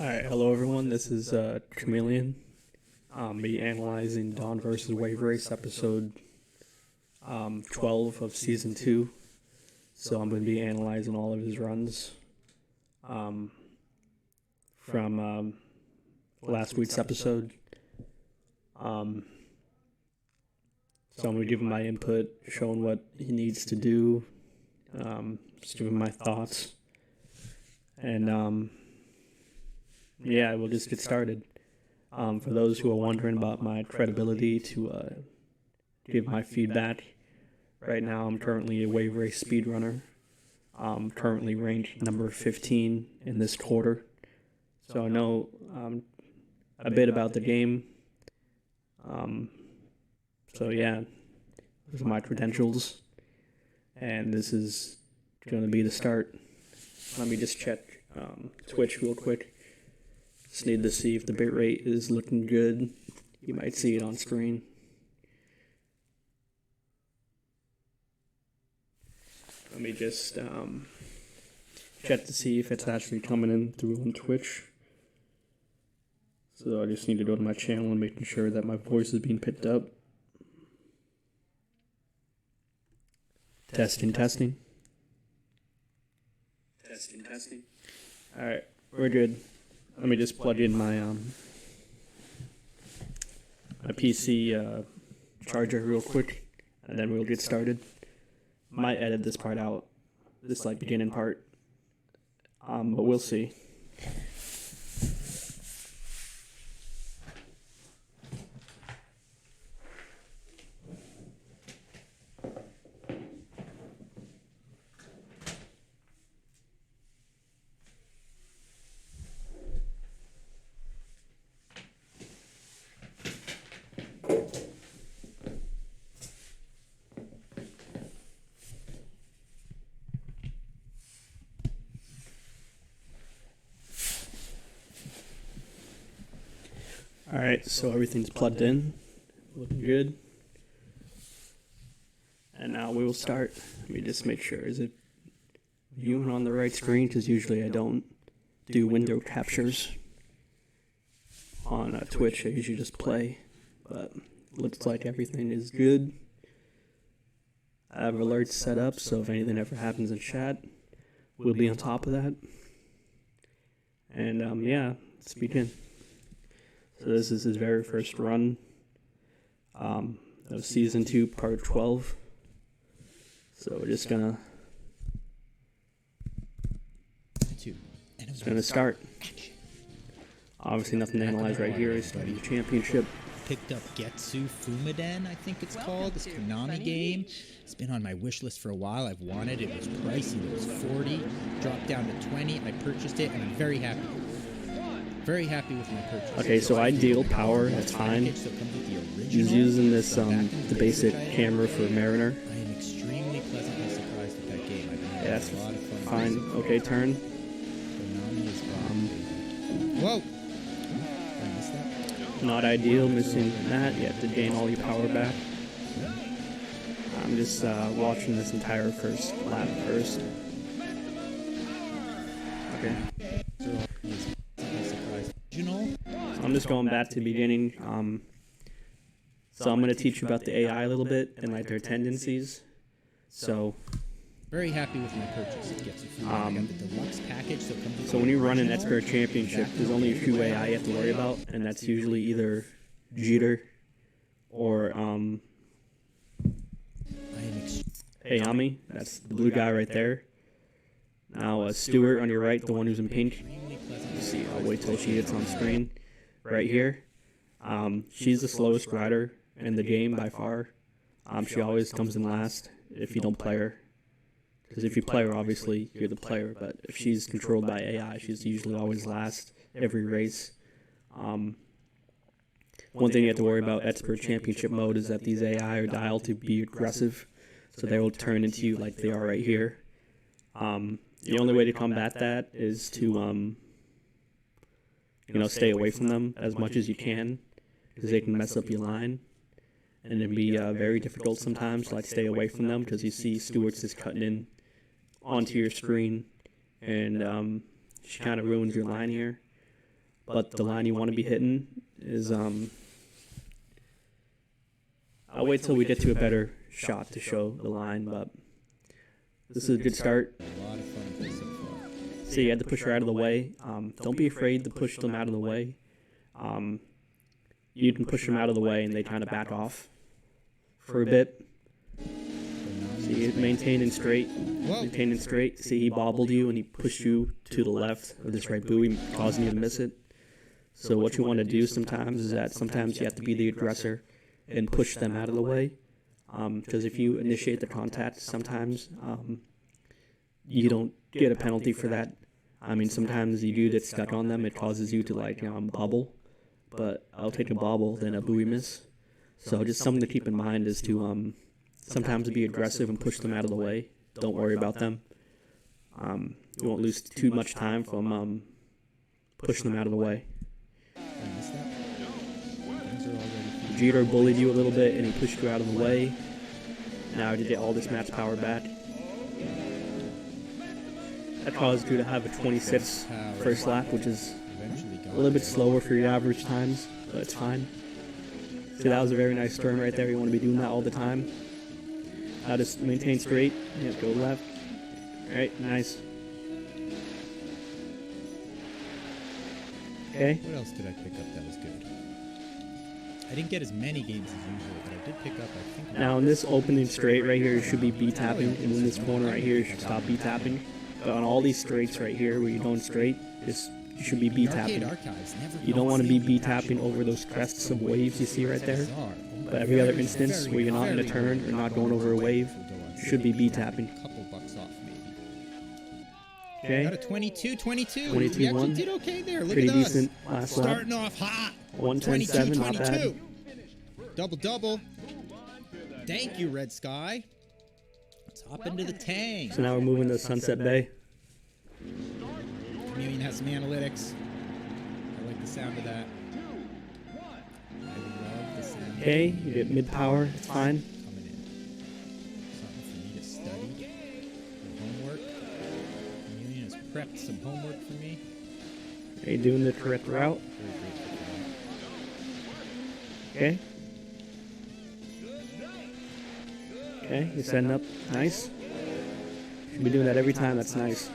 Alright, hello everyone, this is Chameleon. Me analyzing Dawn vs. Wave Race episode 12 of season 2. So I'm going to be analyzing all of his runs from last week's episode. So I'm going to give him my input, showing what he needs to do, just giving my thoughts. And yeah, we'll just get started. For those who are wondering about my credibility to give my feedback, right now I'm currently a Wave Race speedrunner. Currently ranked number 15 in this quarter. So I know a bit about the game. So yeah, those are my credentials. And this is going to be the start. Let me just check Twitch real quick. Just need to see if the bitrate is looking good. You might see it on screen. Let me just check to see if it's actually coming in through on Twitch. So I just need to go to my channel and making sure that my voice is being picked up. Testing. Testing. Alright, we're good. Let me just plug in my my PC charger real quick, and then we'll get started. Might edit this part out, this like beginning part, but we'll see. Alright, so everything's plugged in, looking good. And now we will start. Let me just make sure, is it viewing on the right screen? Because usually I don't do window captures on Twitch, I usually just play. But looks like everything is good. I have alerts set up, so if anything ever happens in chat, we'll be on top of that. And yeah, let's begin. So this is his very first run of season 2, part 12. So we're just gonna start. Obviously nothing to analyze right here. He's starting the championship. Picked up Getsu Fumaden, I think it's called, this Konami game. It's been on my wish list for a while. I've wanted it. It was pricey. It was 40, dropped down to 20. I purchased it, and I'm very happy. Very happy with my purchase. Okay, so ideal power, that's fine. He's using this, the basic camera for Mariner. I am extremely pleasantly surprised with that game. Yeah, that's fine. Okay, turn. Whoa! I missed that. Not ideal, missing that. You have to gain all your power back. I'm just watching this entire first lap first. Okay. I'm just going back to the beginning. So I'm going to teach you about the AI a little bit and like their tendencies. So very happy with my purchase. It gets I got the deluxe package, so when you run an expert championship, there's only a few AI you have to worry about, and that's usually either Jeter or Ayami. That's the blue guy right there. Now Stewart on your right, the one who's in pink. Let's see, I'll wait till she gets on screen. Right here. She's the slowest rider in the game by far. She always comes in last if you don't play her. Because if you play her, obviously, you're the player. But if she's controlled by AI, she's usually always last every race. One thing you have to worry about expert championship mode is that these AI are dialed to be aggressive. So they will turn into you like they are right here. The only way to combat that is to stay away from them as much as you can, because they can mess up your line, and it'd be very difficult sometimes to stay away from them, because you see Stewart's is cutting in onto your screen, and she kind of ruins your line here. but the line you want to be hitting is I'll wait till we get to a better shot to show the line, but this is a good start. A lot of fun with this so far. So you had to push her out of the way. Don't be afraid to push them out of the way. You can push them out of the way and they kind of back off for a bit. See, maintaining straight. Maintaining straight. See, he bobbled you and he pushed you to the left of this right buoy, causing you to miss it. So what you want to do sometimes is that sometimes you have to be the aggressor and push them out of the way. Because if you initiate the contact, sometimes you don't get a penalty for that. I mean, sometimes you do get stuck on them. It causes you to, like, bobble. But I'll take a bobble than a buoy miss. So just something to keep in mind is to sometimes be aggressive and push them out of the way. Don't worry about them. You won't lose too much time from pushing them out of the way. Jeter bullied you a little bit and he pushed you out of the way. Now to get all this match power back. That caused you to have a 26 first lap, which is a little bit slower for your average times, but it's fine. See, that was a very nice turn right there. You want to be doing that all the time. Now just maintain straight. Yeah, go left. Alright, nice. Okay. What else did I pick up that was good? I didn't get as many games as usual, but I did pick up, I think... Now in this opening straight right here, you should be B-tapping, and in this corner right here, you should stop B-tapping. But on all these straights right here, where you're going straight, you should be B-tapping. You don't want to be B-tapping over those crests of waves you see right there. But every other instance where you're not in a turn or not going over a wave, you should be B-tapping. Couple bucks off, maybe. Okay. Got a 22. 22-1. We actually did okay there. Look Pretty at us. decent last lap. Starting off hot. 127, not bad. Double. Thank you, Red Sky. Let's hop into the tank. So now we're moving to Sunset Bay. Chameleon has some analytics. I like the sound of that. I love the sound. Okay, you get mid-power, it's fine. Coming in. Something for me to study. Some homework. Chameleon has prepped some homework for me. Are you doing the correct route? Very grateful for that. Okay. Okay, you're setting up. Nice. Should be doing that every time. That's nice.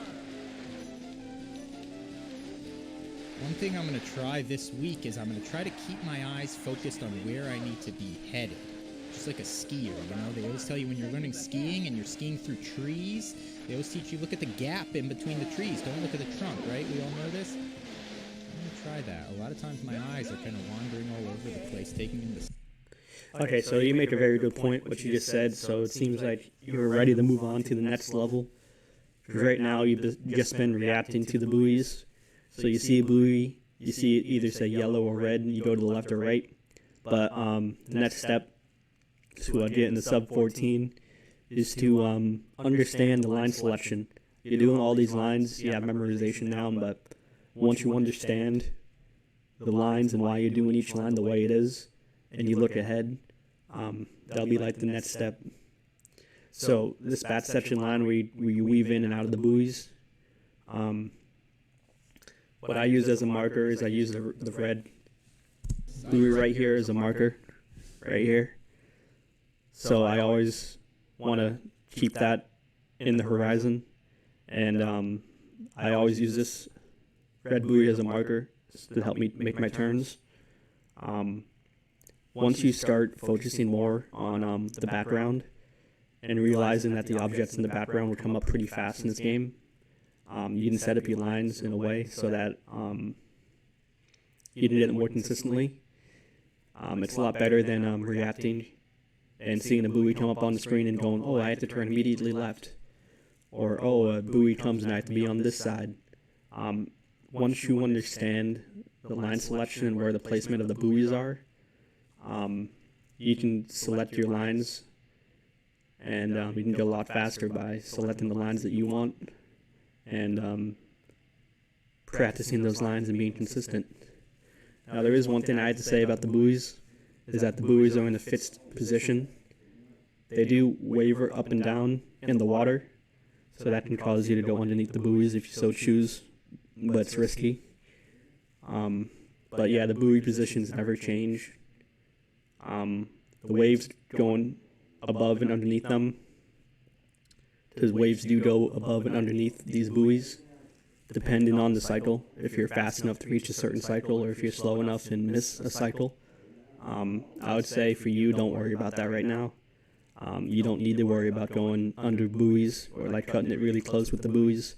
One thing I'm going to try this week is I'm going to try to keep my eyes focused on where I need to be headed. Just like a skier, you know? They always tell you when you're learning skiing and you're skiing through trees, they always teach you look at the gap in between the trees. Don't look at the trunk, right? We all know this? I'm going to try that. A lot of times my eyes are kind of wandering all over the place, taking in the... Okay, so you make a very good point, what you just said. So it seems like you're ready to move on to the next level. Because right now you've just been reacting to the buoys. So you see a buoy, you see it either say yellow or red, and you go to the left or right. But the next step to get in the sub 14 is to understand the line selection. You're doing all these lines, you have memorization now, but once you understand the lines and why you're doing each line the way it is, and you look ahead, that'll be like the next step. So this bat section line where you weave in and out of the buoys, what I use as a marker is I use the red buoy right here as a marker, right here. So I always want to keep that in the horizon, and I always use this red buoy as a marker to help me make my turns. Once you start focusing more on the background and realizing that the objects in the background will come up pretty fast in this game, you can set up your lines in a way so that you can get it more consistently. It's a lot better than reacting and seeing a buoy come up on the screen and going, oh, I have to turn immediately left. Or, oh, a buoy comes and I have to be on this side. Once you understand the line selection and where the placement of the buoys are, you can select your lines, and you can go a lot faster by selecting the lines that you want and practicing those lines and being consistent. Now, there is one thing I had to say about the buoys, is that the buoys are in a fixed position. They do waver up and down in the water, so that can cause you to go underneath the buoys if you so choose, but it's risky. But yeah, the buoy positions never change. The waves going above and underneath them, because waves do go above and underneath these buoys, depending on the cycle. If you're fast enough to reach a certain cycle, or if you're slow enough and miss a cycle. I would say for you, don't worry about that right now. You don't need to worry about going under buoys or like cutting it really close with the buoys.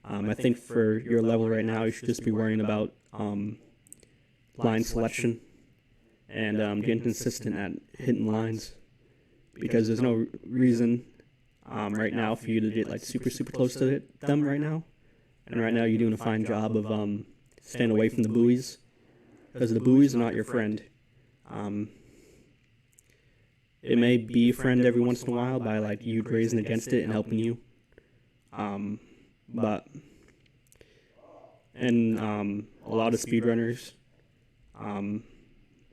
I think for your level right now, you should just be worrying about line selection and getting consistent at hitting lines, because there's no reason right now for you to get like super close to them right now. And right now you're doing a fine job of staying away from the buoys, because the buoys are not your friend. It may be a friend every once in a while by like you grazing against it and helping you. But a lot of speedrunners,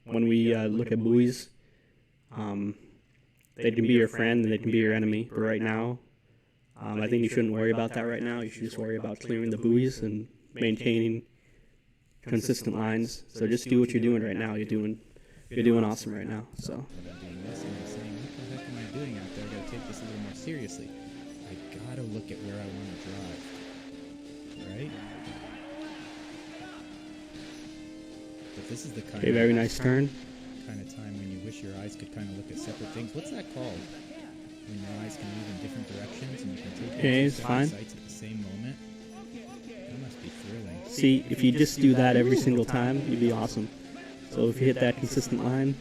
when we look at buoys, they can be your friend and they can be your enemy. But right now, I think you shouldn't worry about that right now. You should just worry about clearing the buoys and maintaining consistent lines. So just do what you're doing right now. You're doing awesome right now. So. I'm doing this and I'm saying, what the heck am I doing out there? I gotta take this a little more seriously. I gotta look at where I want to drive. Right? But this is the kind of Very nice turn. kind of time when you wish your eyes could kind of look at separate things. What's that called? When your eyes can move in different directions and you can take It's fine. sights at the same moment. That must be thrilling. See, if you just do that every single time, you'd be awesome. So if you hit that consistent line,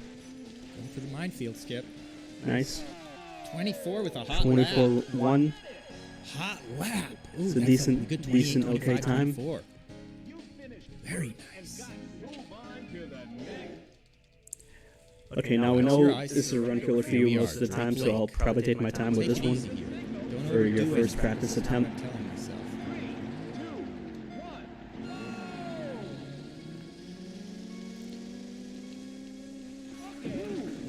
Going for the minefield, Skip. nice. 24 with a hot lap. 24-1. Hot lap. Ooh, It's a that's decent- good 28, decent, okay 25, time. 24. Very nice. Okay, now we know this is a run killer for you most of the time, so I'll probably take my time with this Take it one easy here. Don't for your overdo it. first practice attempt. I'm telling myself.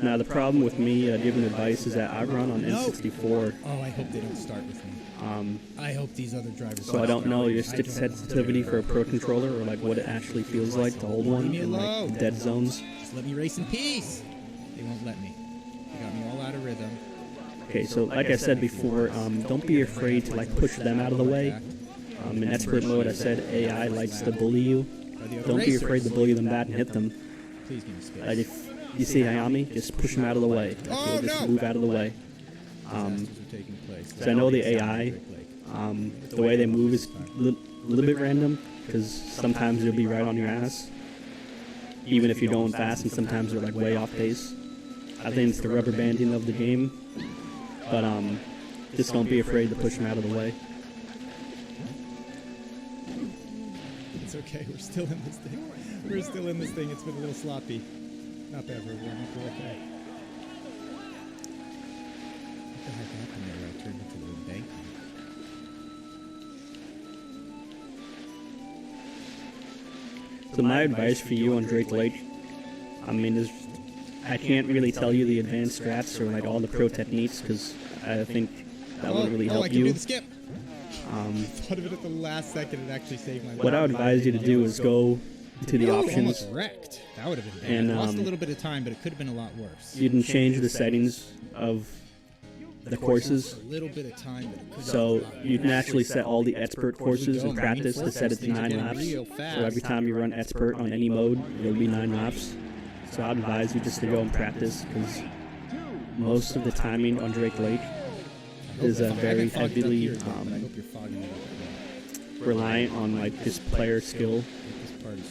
Now the problem with me giving advice is that I run on N64, Oh, I hope they don't start with me. I hope these other drivers. so I don't know your stick sensitivity for a pro controller, or like what it actually feels like to hold one in like dead zones. Just let me race in peace. They won't let me. They got me all out of rhythm. Okay, so like I said before, don't be afraid to like push them out of the way. In expert mode, I said AI likes to bully you. Don't be afraid to bully them back and hit them. Please give me space. Like if you see Hayami, just push them out of the way. Like, Oh, just no! move out of the way. Disasters are taking place. So I know the AI, the way they move is a little bit random, because sometimes they'll be right on your ass, even if you're going fast, and sometimes they're like way off pace. I think it's the rubber banding of the game, but just don't be afraid to push them out of the way. It's okay. We're still in this thing. We're still in this thing. It's been a little sloppy. Not bad for a warm-up. We're okay. What the heck happened there? I turned into the embankment. So my advice for you on Drake Lake, I mean, is I can't really tell you the advanced strats or like all the pro techniques, because I think that would really I help can do you. the skip. Thought of it at the last second and actually saved my life. What I would advise you to do is go to the Ooh, options. almost wrecked. That would have been bad. And, Lost a little bit of time, but it could have been a lot worse. You can change the settings of the courses. A little bit of time, but it could have So been a lot you can worse. actually set all the expert courses and practice to set it to 9 laps. Real So fast. every time you run expert on any mode, it'll be 9 laps. So I'd advise you just to go and practice, because most of the timing on Drake Lake is very heavily reliant on like just player skill.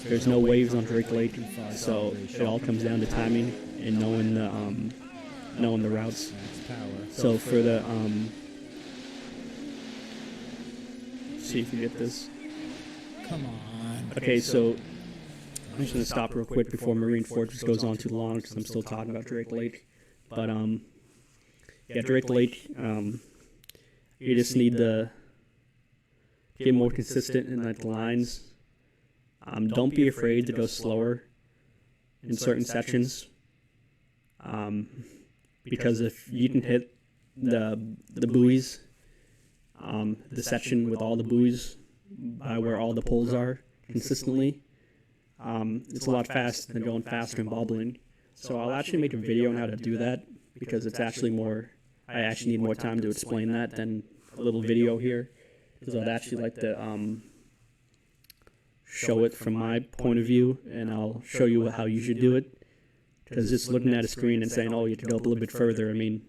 There's no waves on Drake Lake, so it all comes down to timing and knowing the routes. So for the see if you get this. Come on. Okay, so I'm just gonna stop real quick before Marine Fortress goes on too long, because I'm still talking about Drake Lake. But yeah, Drake Lake, you just need to get more consistent in like the lines. Don't be afraid to go slower in certain sections, because if you can hit the buoys, the section with all the buoys by where all the poles are consistently, It's a lot faster than going faster and bobbling. So I'll actually make a video on how to do that because it's actually more, I actually need more time to explain that than a little video here. Because I'd actually like to show it from my point of view, and I'll show you how you should do it. Because just looking at a screen and saying, oh, you have to go up a little bit further, I mean,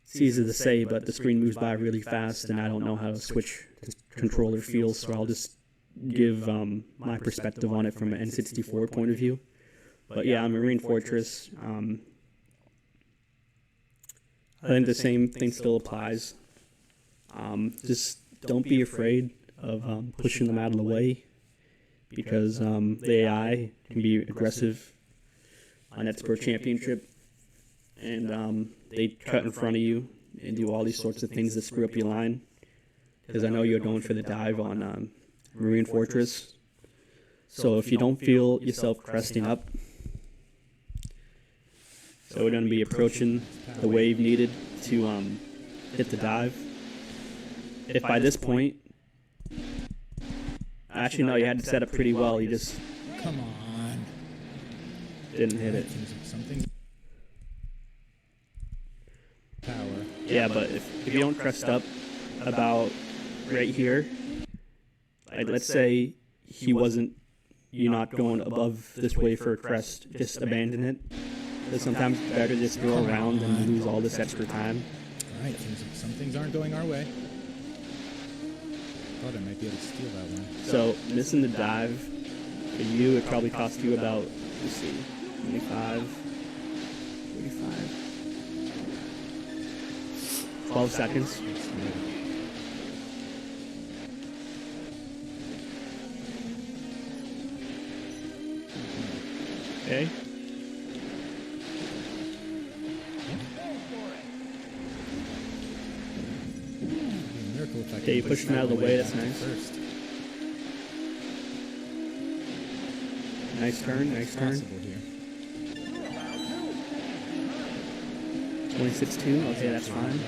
it's easy to say, but the screen moves by really fast, and I don't know how to switch the controller feels, so I'll just give my perspective on it from an N64 point of view. But yeah, Marine Fortress, I think the same thing still applies. Just don't be afraid of pushing them out of the way, because the AI can be aggressive on Expert Championship, and they cut in front of you and do all these sorts of things that screw up your line. Because I know you're going for the dive on Marine Fortress. So if you don't feel yourself cresting up, so we're going to be approaching the wave needed to hit the dive. If by this point, actually no, you had to set up pretty well. You just Come on. didn't hit it. Something. Power. Yeah, but if you don't crest up about right here, like let's say you're not going above this wave for a crest, just abandon it. Because sometimes it's better to just go around and lose all this extra time. Alright, some things aren't going our way. Thought I might be able to steal that one. So missing the dive, for you, it probably cost you about, let's see, 25, 45, 12 seconds. Okay. Miracle if I Okay, you can pushed him out of the way, that's back to nice. First. Nice turn, nice turn. Possible here. 26-2, okay, that's fine.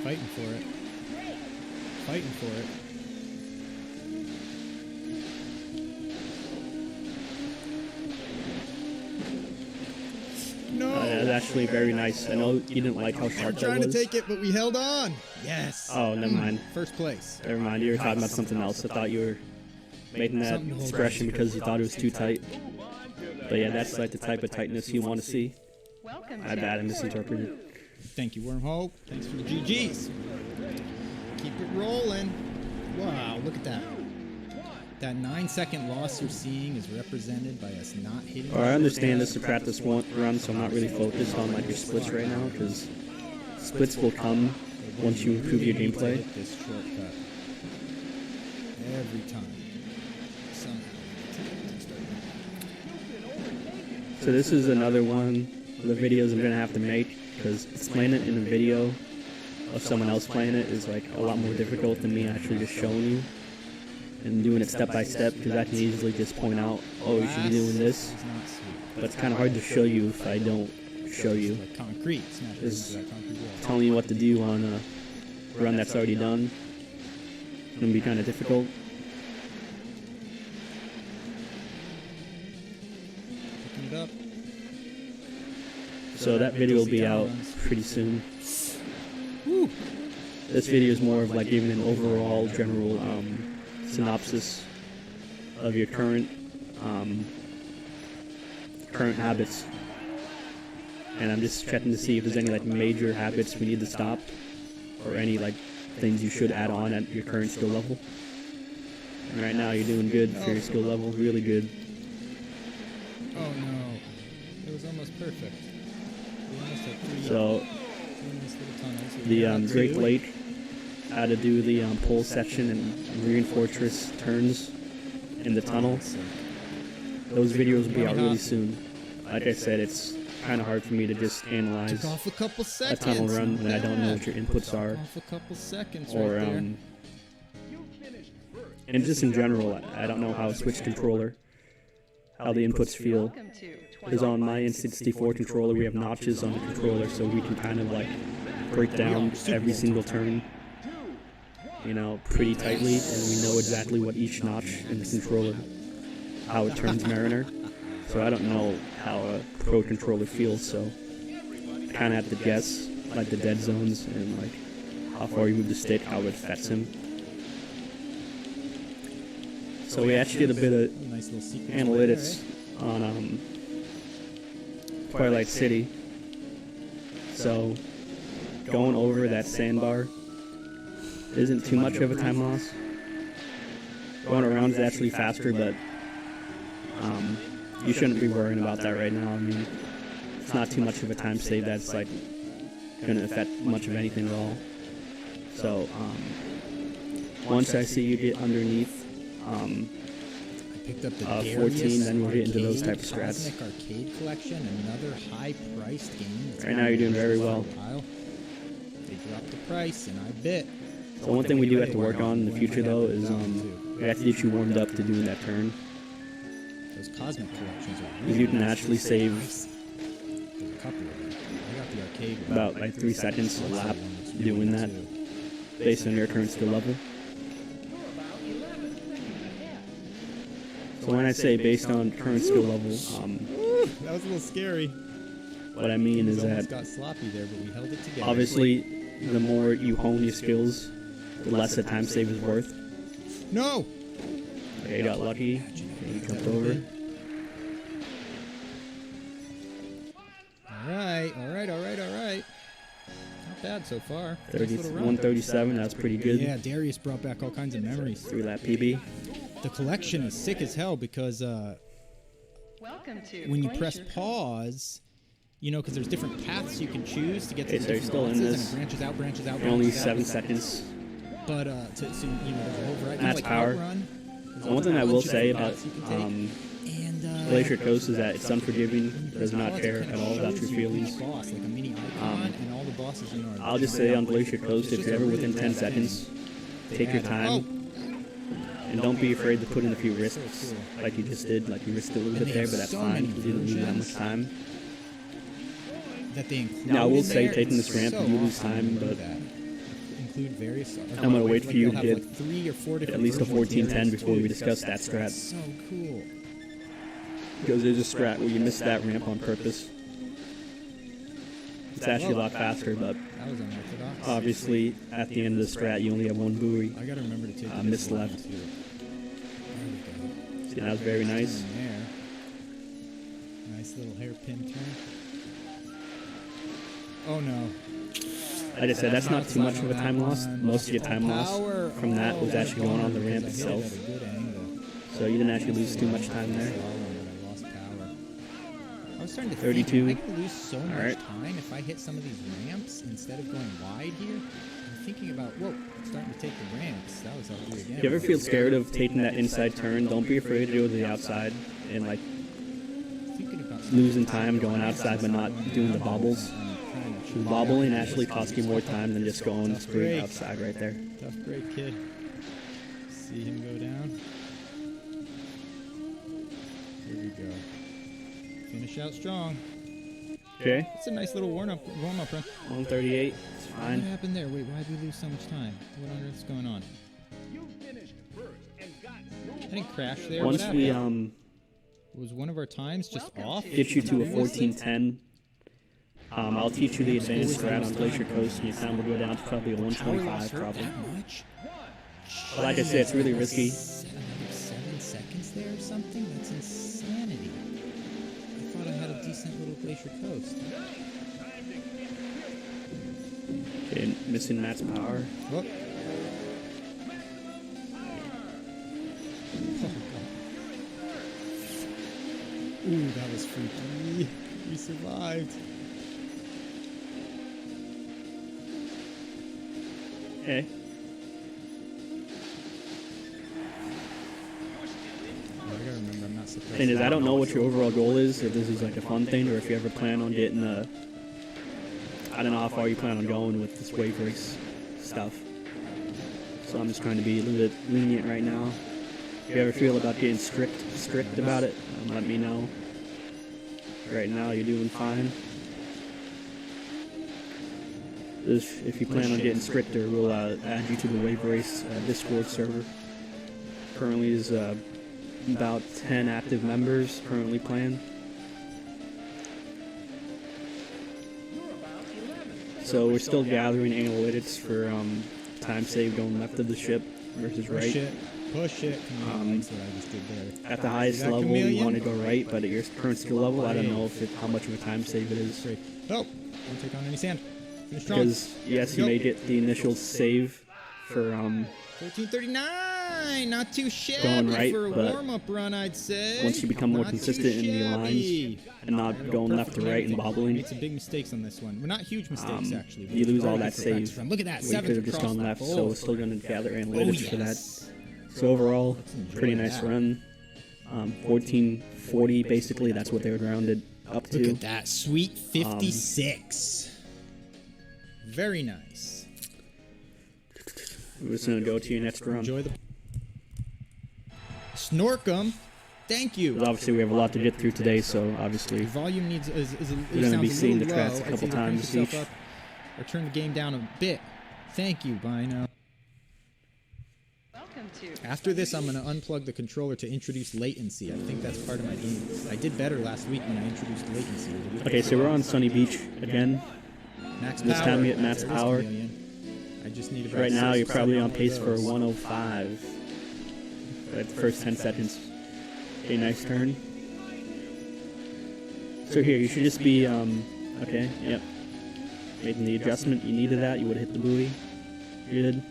Fighting for it. Fighting for it. No! That was actually very nice. I know you didn't like how We're sharp that trying to was. take it, but we held on. Yes. Oh, never mind. First place. Never mind, you were talking about something else. I thought you were making that Something to hold expression on to. because you thought it was too tight. But yeah, that's like the type of tightness you want to see. My bad, I misinterpreted. Thank you, Wormhole. Thanks for the GGs. Keep it rolling. Wow, look at that. That 9-second loss you're seeing is represented by us not hitting. Or I understand this is a practice run, so I'm not really focused on like your splits right now, because splits will come once you improve your gameplay. Hit this shortcut every time. Somehow. So this is another one of the videos I'm going to have to make, because explaining it in a video of someone else playing it is like a lot more difficult than me actually just showing you and doing it step by step, because I can easily just point out, oh, you should be doing this, It's not sweet. but it's kind of hard to show you if I don't show you. Like concrete. Smash it Is into that concrete wall. telling you what to do on a run that's already done. It's going to be kind of difficult. Picking it up. So that video will be out pretty soon. Woo! This video is more of like giving an overall general synopsis of your current habits, and I'm just checking to see if there's any like major habits we need to stop, or any like things you should add on at your current skill level. And right now you're doing good for your skill level, really good. Oh no. It was almost perfect. We almost had three So nice little tunnels. We the got Great two. Lake, how to do the pole section and Marine Fortress turns in the tunnel. Those videos will be out really soon. Like I said, it's kind of hard for me to just analyze Took off a couple a seconds. tunnel run when I don't know Yeah. what your inputs are, Off a couple seconds or right there. and just in general, I don't know how a Switch controller, how the inputs feel. Welcome to Because on my N64 controller, we have notches on the controller, so we can kind of like break down every single turn, you know, pretty tightly, and we know exactly what each notch in the controller, how it turns Mariner. So I don't know how a pro controller feels, so I kind of have to guess like the dead zones and like how far you move the stick, how it affects him. So we actually did a bit of Nice little sequence analytics on Twilight City. So going over that sandbar isn't too much of a time loss. Going around is actually faster, but you shouldn't be worrying about that right now. I mean, it's not too much of a time save that's like going to affect much of anything at all. So once I see you get underneath I picked up the 14, then we'll get into those type of strats. Cosmic Arcade Collection, another high-priced game. Right now you're doing very well. They dropped the price, and I bit. So one thing we do have to work on in the future, though, is we have to get you warmed up to doing that turn. Those Cosmic Collections are Because really you can nice. actually save There's a couple of them. I got the arcade one. about like 3 seconds a That's the lap one that's doing really that too. based on your current skill level. So when I say based on current skill level, That was a little scary. what I mean is Almost that got sloppy there, but we held it together. obviously the more you hone your skills, the less the time save is worth. No! Okay, you got lucky. You jumped over. Alright. Not bad so far. 30, Nice little run. 137, that's pretty good. Yeah, Darius brought back all kinds of memories. Through that PB. The collection is sick as hell because Welcome to when you press Glacier pause, you know, because there's different paths you can choose to get to Okay, the so you're different still in bosses, this. and it branches out. Only branches out. 7 seconds. But so you know, there's a whole variety. That's like power. Outrun. There's One thing I will bunch of say different about paths you can take. And Glacier Coast is that it's when unforgiving, you does press not pause, it care kinda at all about shows your you each feelings. boss, like a mini icon, and all the bosses, you know, are I'll just say on Glacier Coast, if you're ever within 10 seconds, take your time. And don't be afraid to put in a few risks, like you just did. Like you risked a little bit there, but that's fine. You didn't lose that much time. that they include. Now, I will in say there. taking It's this ramp, so you lose awesome time, to do but that. Include various. I'm gonna wait for you to they'll get have, like 3 or 4 different at least a versions of 1410 Darius before we too. discuss that strat. So cool. Because there's a strat where you miss that ramp on purpose. It's actually a lot faster, but That was unorthodox. obviously at the end of the strat, you only have one buoy. I gotta remember to take the miss missile left. too. There we go. See, that was very nice. In there. Nice little hairpin turn. Oh no. Like I said, that's not too much of a time loss. Most of your time loss Power. from that was actually going on the ramp Because I hit it itself. at a good angle. So you didn't actually lose too much time there. I lost power. I was starting to 32. think, I could lose so much Alright. time if I hit some of these ramps instead of going wide here. I'm thinking about, whoa, I'm starting to take the ramps. That was how I do again. If you ever feel scared of taking that inside turn, don't be afraid to go to the outside and like Thinking about losing time going outside but not doing the bobbles. Bobbling actually costs you more time than just going straight outside right there. Tough break, kid. See him go down. Here we go. Finish out strong. Okay, It's a nice little warm-up run. 138, it's What fine. happened there? Wait, why did we lose so much time? What on earth's going on? I didn't crash there. Once What we happened? Was one of our times just off? get you to a 1410, I'll teach you the advanced strat on Glacier Coast, and your time will go down to probably a Power 125 loss hurt probably. that much? But like I said, it's really risky. 7 seconds there or something? That's insanity. I thought I had a decent little Glacier Coast. Okay, missing Matt's power. Whoop. Ooh, that was freaky. We survived. Okay. I gotta remember, I'm not supposed Thing is, I don't know what your overall goal is, if this is like a fun thing, or if you ever plan on getting a... I don't know how far you plan on going with this wave race stuff. So I'm just trying to be a little bit lenient right now. If you ever feel about getting strict about it, let me know. right now you're doing fine. If you plan on getting stricter, we'll add you to the Wave Race Discord server. Currently is about 10 active members currently playing. So we're still gathering analytics for time saved going left of the ship versus right. Push it. That's what I just did there. At the highest level, you want to go right, but at your current skill level, I don't know how much of a time save it is. Oh, don't take on any sand. Finish strong. Because yes, you may get the initial save for 1439, not too shabby going right, for a but warm-up run, I'd say. once you become more Not consistent too in the shabby. lines and not going left to right and bobbling, Made some big mistakes on this one. Well, not huge mistakes actually. you lose all that Very good save. run. Look at that. We could have just gone left, so we're still going to gather analytics for that. So overall, pretty nice run. 1440 basically. That's what they would round it up to. Look at that. Sweet 56. Very nice. We're just going to go to your next run. Enjoy the Snorkum. Thank you. But obviously, we have a lot to get through today, so obviously, Volume needs is You're gonna be seeing the track tracks a couple times each. or turn the game down a bit. Thank you, Bino. Welcome to After this, I'm going to unplug the controller to introduce latency. I think that's part of my game. I did better last week when I introduced latency. okay, so we're on Sunny Beach again. Max This power. time you get max There's power. Chameleon. I just need about Right now, you're 6 probably on of pace for those. 105 at the first 10 seconds. Okay, nice turn. So here, you should just be, okay, yep. Making the adjustment, you needed that, you would have hit the buoy. Good.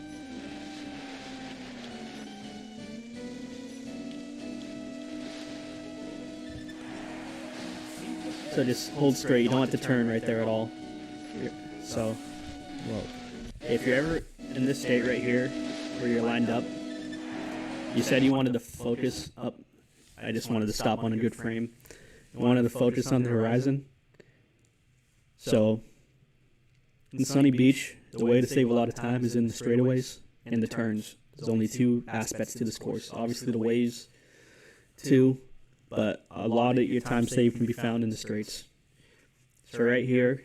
So just hold straight, you don't have to turn right there at all. So, Whoa. if you're ever in this state right here, where you're lined up, you said you wanted to focus up. I just wanted to stop on a good frame. I wanted to focus on the horizon. So, in Sunny Beach, the way to save a lot of time is in the straightaways and the turns. There's only two aspects to this course. Obviously, the waves, too, but a lot of your time saved can be found in the straights. So right here,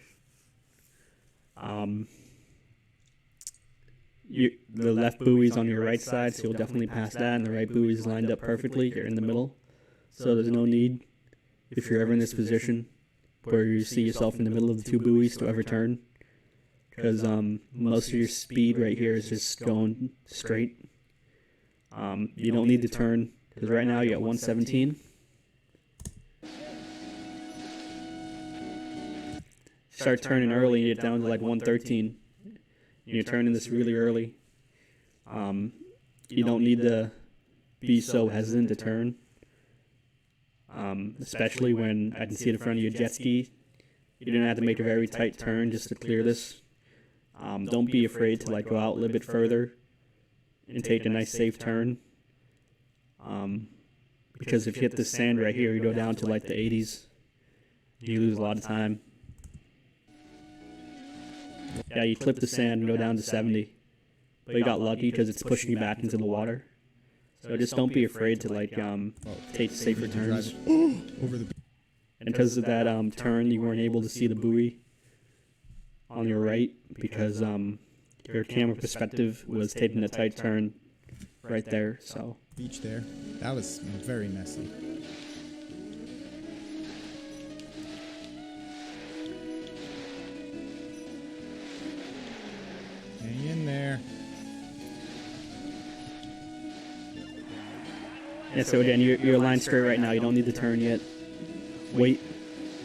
the left buoy's on your right side, so you'll definitely pass that, and the right buoy's lined up perfectly. You're in the middle, so there's no need, if you're ever in this position, where you see yourself in the middle of the two buoys to ever turn, because most of your speed right here is just going straight. You don't need to turn, because right now you're at 117. Start turning early, you get down to like 113. You're turning this really early. You don't need to be so hesitant to turn, especially when I can see the front of your jet ski. You don't have to make a very tight turn just to clear this. Don't be afraid to like go out a little bit further and take a nice safe turn. Because if you hit this sand right here, you go down to like the 80s. You lose a lot of time. Yeah, you clip the sand and go down to 70. But you got lucky because it's pushing you back into the water. So just don't be afraid to like take safer turns. Over the And because of that turn, you weren't able to see the buoy on your right because your camera perspective was taking a tight turn right there. So beach there. That was very messy. Hang in there. yeah, so again, you're aligned straight right now. You don't need to turn yet. Wait,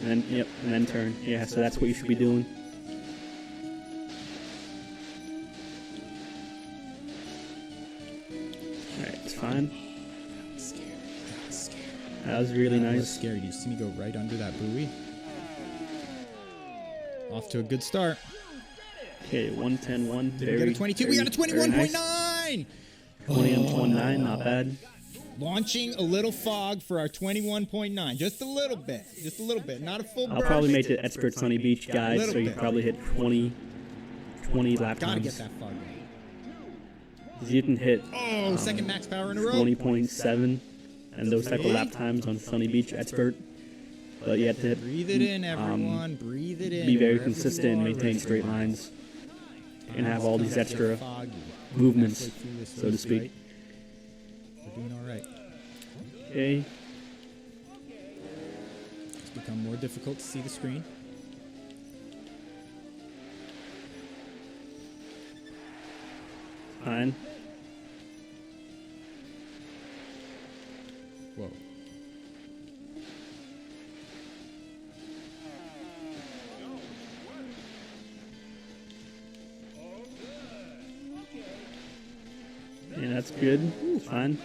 and then and then turn. Yeah, so that's what you should be doing. All right, it's fine. That was really That was nice. scary. Did you see me go right under that buoy? Off to a good start. Okay, 110-1. Did we get a 22? We got a 21.9! 20 and 29, not bad. Launching a little fog for our 21.9. Just a little bit. Just a little bit. Not a full burst. I'll probably make the expert Sunny Beach guide, Little so you bit. probably hit 20 lap Gotta get times. that fog right. You can hit Oh, second max power in a row. 20.7 and those type of lap times on Sunny Beach expert. but you have to Breathe it in, everyone. Breathe it in. be very wherever you consistent and are maintain right straight now. lines and have all these It's kinda extra foggy. movements, Halfway through this so to race, speak. right? We're doing all right. Okay. It's become more difficult to see the screen. Fine. Whoa. Yeah, that's good. It's fine.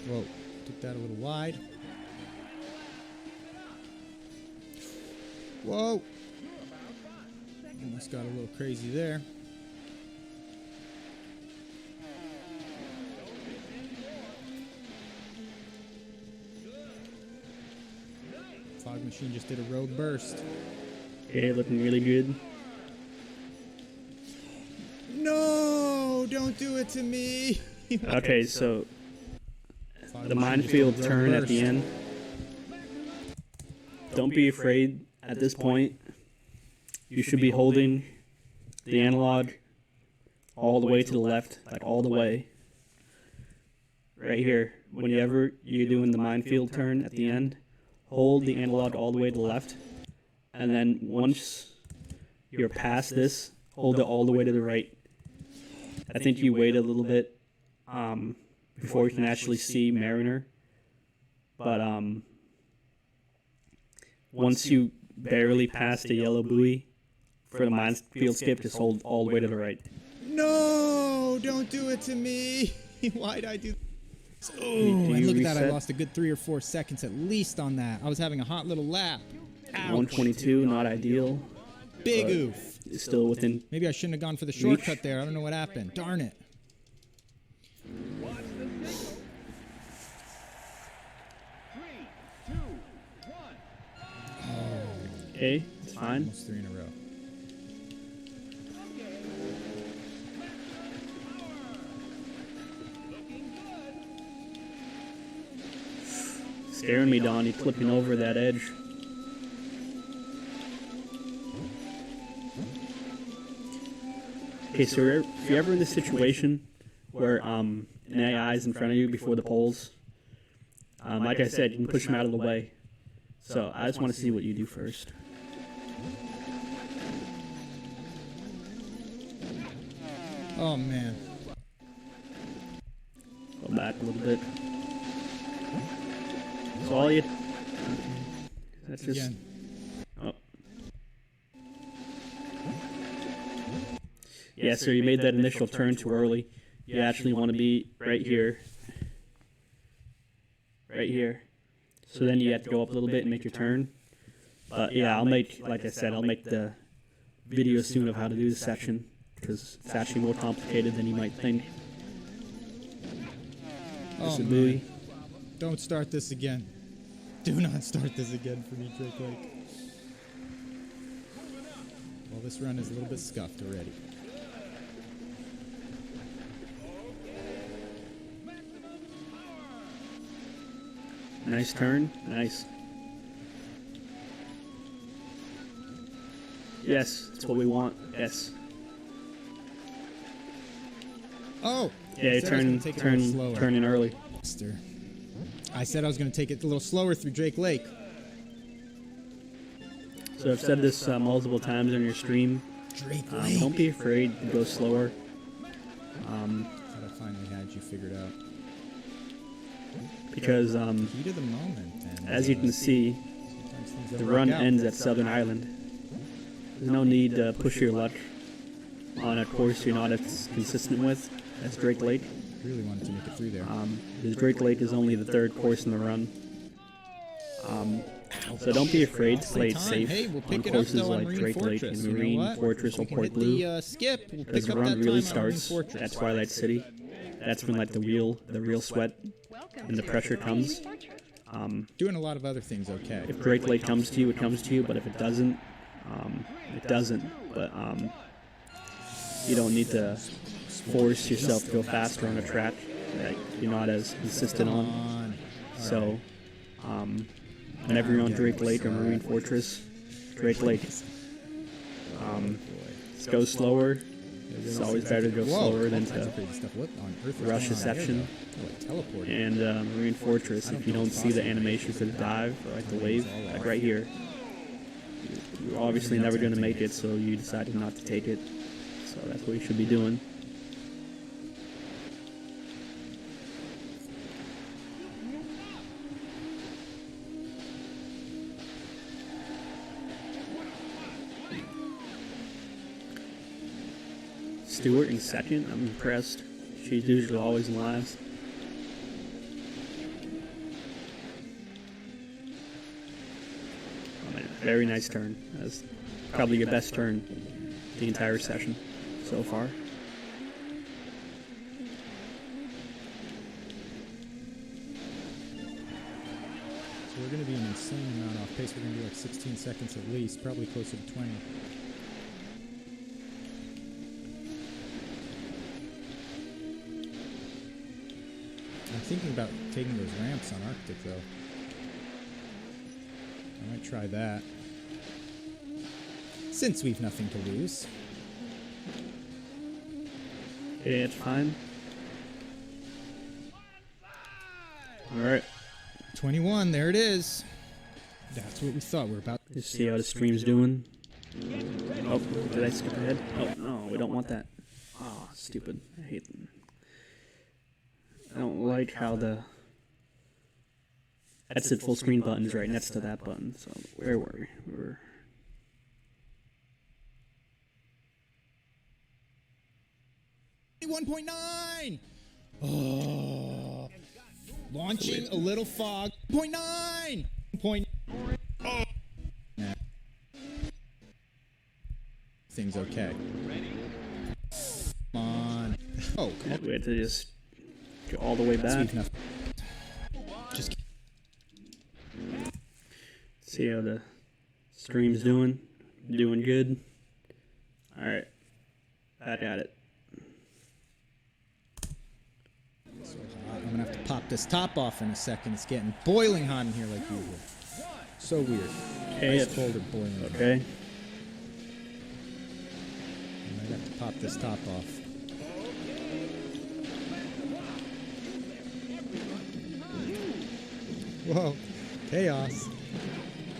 Whoa. Took that a little wide. Whoa. Almost got a little crazy there. Fog machine just did a road burst. Okay, looking really good. No, don't do it to me. Okay, so Fog the machine just minefield did a road turn at the burst. end. Don't be afraid at this point. You should be holding the analog all the way to the left, like all the way. Right here. Whenever you're doing the minefield turn at the end, hold the analog all the way to the left. And then once you're past this, hold it all the way to the right. I think you wait a little bit before you can actually see Mariner. But once you barely pass the yellow buoy for the minefield skip, just hold all the way to the right. No, don't do it to me. Why'd I do? Oh, Do and you look at that! I reset? lost a good 3 or 4 seconds at least on that. I was having a hot little lap. Ouch. 122, not ideal. Big but oof. It's still within. Maybe I shouldn't have gone for the shortcut there. I don't know what happened. Darn it. Okay, it's fine. Almost 3 in a row. Scaring me, Don. You're flipping over that edge. Okay, so if you're ever in this situation where an AI is in front of you before the poles, like I said, you can push them out of the way. So I just want to see what you do first. Oh man. Go back a little bit. So all you. That's just. Again. Oh. Yeah, so you made that initial turn too early. You actually want to be right here. Right here. So then you have to go up a little bit and make your turn. But yeah, I'll make, like I said, I'll make the video soon of how to do this section, because it's actually more complicated than you might think. Oh There's a man. buoy. Don't start this again. Do not start this again for me, Drake Lake. Well, this run is a little bit scuffed already. Nice turn. Nice. Yes, that's what we want. Yes. Oh! Yeah, I you said I was gonna take it a little slower. turn in early. Monster. I said I was going to take it a little slower through Drake Lake. So I've said this multiple times on your stream. Drake Lake. Don't be afraid to go slower. Thought I finally had you figured out. Because Key to the moment. And, as you can see, sometimes things the don't run work out. ends at Southern Island. There's no need to push your luck on a course you're not as consistent with as Drake Lake. Really wanted to make it through there. Because Drake Lake is only the third course in the run. So don't be afraid to play it safe Hey, we'll on pick it up courses though on like Marine Drake Lake Fortress. and You know Marine what? Fortress or We can Port hit Blue. the skip. We'll As pick the up run that really time on Marine starts Fortress. at Twilight City, that's when like the real sweat and the pressure comes. Doing a lot of other things okay. If Drake Lake comes to you, it comes to you. But if it doesn't, it doesn't. But you don't need to force yourself to go faster on a track. that you're not as consistent Come on. on. So, whenever you're on Drake Lake or Marine Fortress, Drake Lake, go slower. It's always better to go slower than to What on earth is rush a going on there, section. though? Oh, it teleported. And Marine Fortress, if you don't see the animation for the dive, or like the wave, like right here, you're obviously never going to make it, so you decided not to take it. So that's what you should be doing. Stewart in second, I'm impressed. She's usually always in last. Very nice turn. That's probably your best turn the entire session so far. So we're going to be an insane amount off pace. We're going to be like 16 seconds at least, probably closer to 20. I'm thinking about taking those ramps on Arctic, though. I might try that. Since we've nothing to lose. Yeah, it's fine. Alright, 21, there it is. That's what we thought. We're about let's see how the stream's doing. Oh, did I skip ahead? Oh, no, we don't want that. Oh, stupid. I hate them. I don't like how the exit full screen button's right next to that button. So where were we? We were 21.9! Oh. Launching a little fog. 0.9! Point. Oh. Nah. Things okay. Come on. Oh, come on. we had to just go all the way back. Sweet enough. Just See how the stream's doing. Doing good. Alright. I got it. so hot. I'm gonna have to pop this top off in a second. It's getting boiling hot in here like usual. So weird. Okay, Ice cold or boiling hot. Okay. I might have to pop this top off. Whoa. Chaos.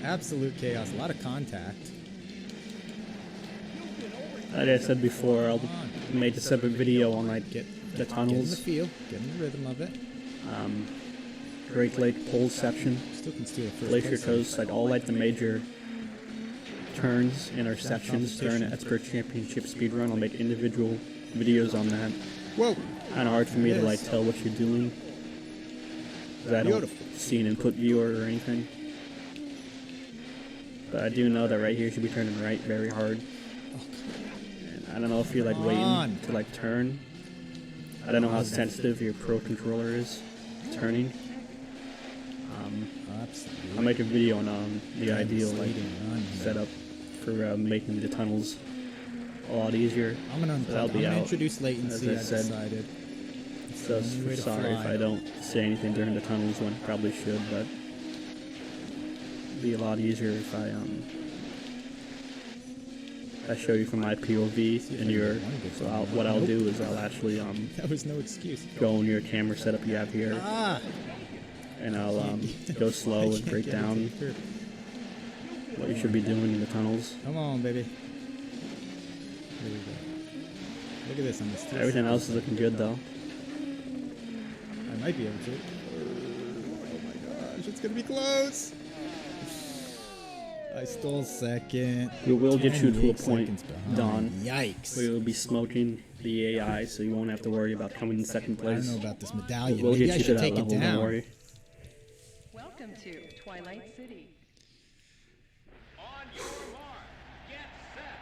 Absolute chaos. A lot of contact. Like I said before, I'll make a separate video on like the Get in the tunnels, feel. Get in the rhythm of it. Drake Lake Pole section, Still can steal a first Glacier place. Coast, like all like the major turns and our sections during an Expert Championship speedrun. I'll make individual videos on that. Whoa. Kind of hard for me to like tell what you're doing, 'cause I don't Beautiful. see an input viewer or anything. But I do know that right here should be turning right very hard. And I don't know if you're like Come waiting on. to like turn. I don't know how sensitive your Pro controller is turning. Absolutely. I'll make a video on the ideal like Run here. setup for making the tunnels a lot easier. I'm gonna So that'll unplug. be I'm gonna out, introduce latency. as I I said. decided. So the only way to sorry if fly. I don't say anything during the tunnels when I probably should, but it'd be a lot easier if I show you from my POV and your. So what I'll do is I'll actually That was no excuse. go on your camera setup you have here, Ah. and I'll go slow and break down what you should be doing in the tunnels. Come on, baby. Here we go. Look at this. I'm gonna steal Everything some. else is looking good though. I might be able to. Oh my gosh, it's gonna be close. I stole second. We will get you to a 28 point, seconds behind. Don. Yikes. We will be smoking the AI, so you won't have to worry about coming in second I don't place. know about this medallion. We'll Maybe get I you to should that take level, it don't down. worry. Welcome to Twilight City. On your mark, get set.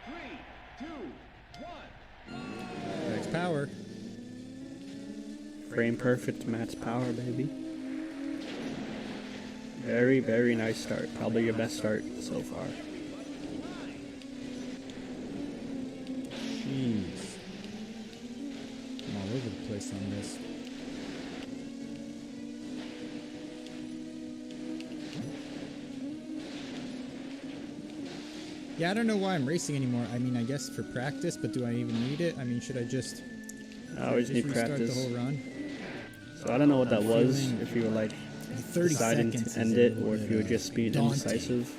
3, 2, 1. Max power. Frame perfect max power, baby. Very, very nice start. Probably your best start so far. Jeez. I'm all over the place pass on this. Yeah, I don't know why I'm racing anymore. I mean, I guess for practice, but do I even need it? I mean, should I just, I always need restart practice. the whole run? So I don't know what that was. feeling If you were like 30 deciding seconds to is end a it, little or if bit, you were just being daunting. indecisive.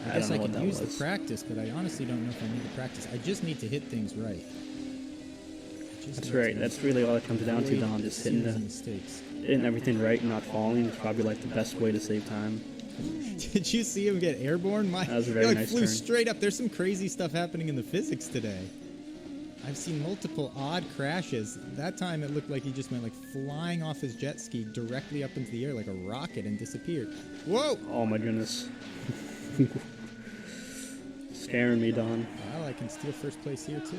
I I guess don't know I what could that use was. the practice, but I honestly don't know if I need the practice. I just need to hit things right. I just That's need right. to That's really all it comes down to, avoid Don. Just series of mistakes. hitting everything right and not falling is probably like the best way to save time. Did you see him get airborne? That was a very he like nice flew turn. straight up. There's some crazy stuff happening in the physics today. I've seen multiple odd crashes. That time it looked like he just went like flying off his jet ski directly up into the air like a rocket and disappeared. Whoa! Oh my goodness. Scaring me, Don. Well, I can steal first place here too.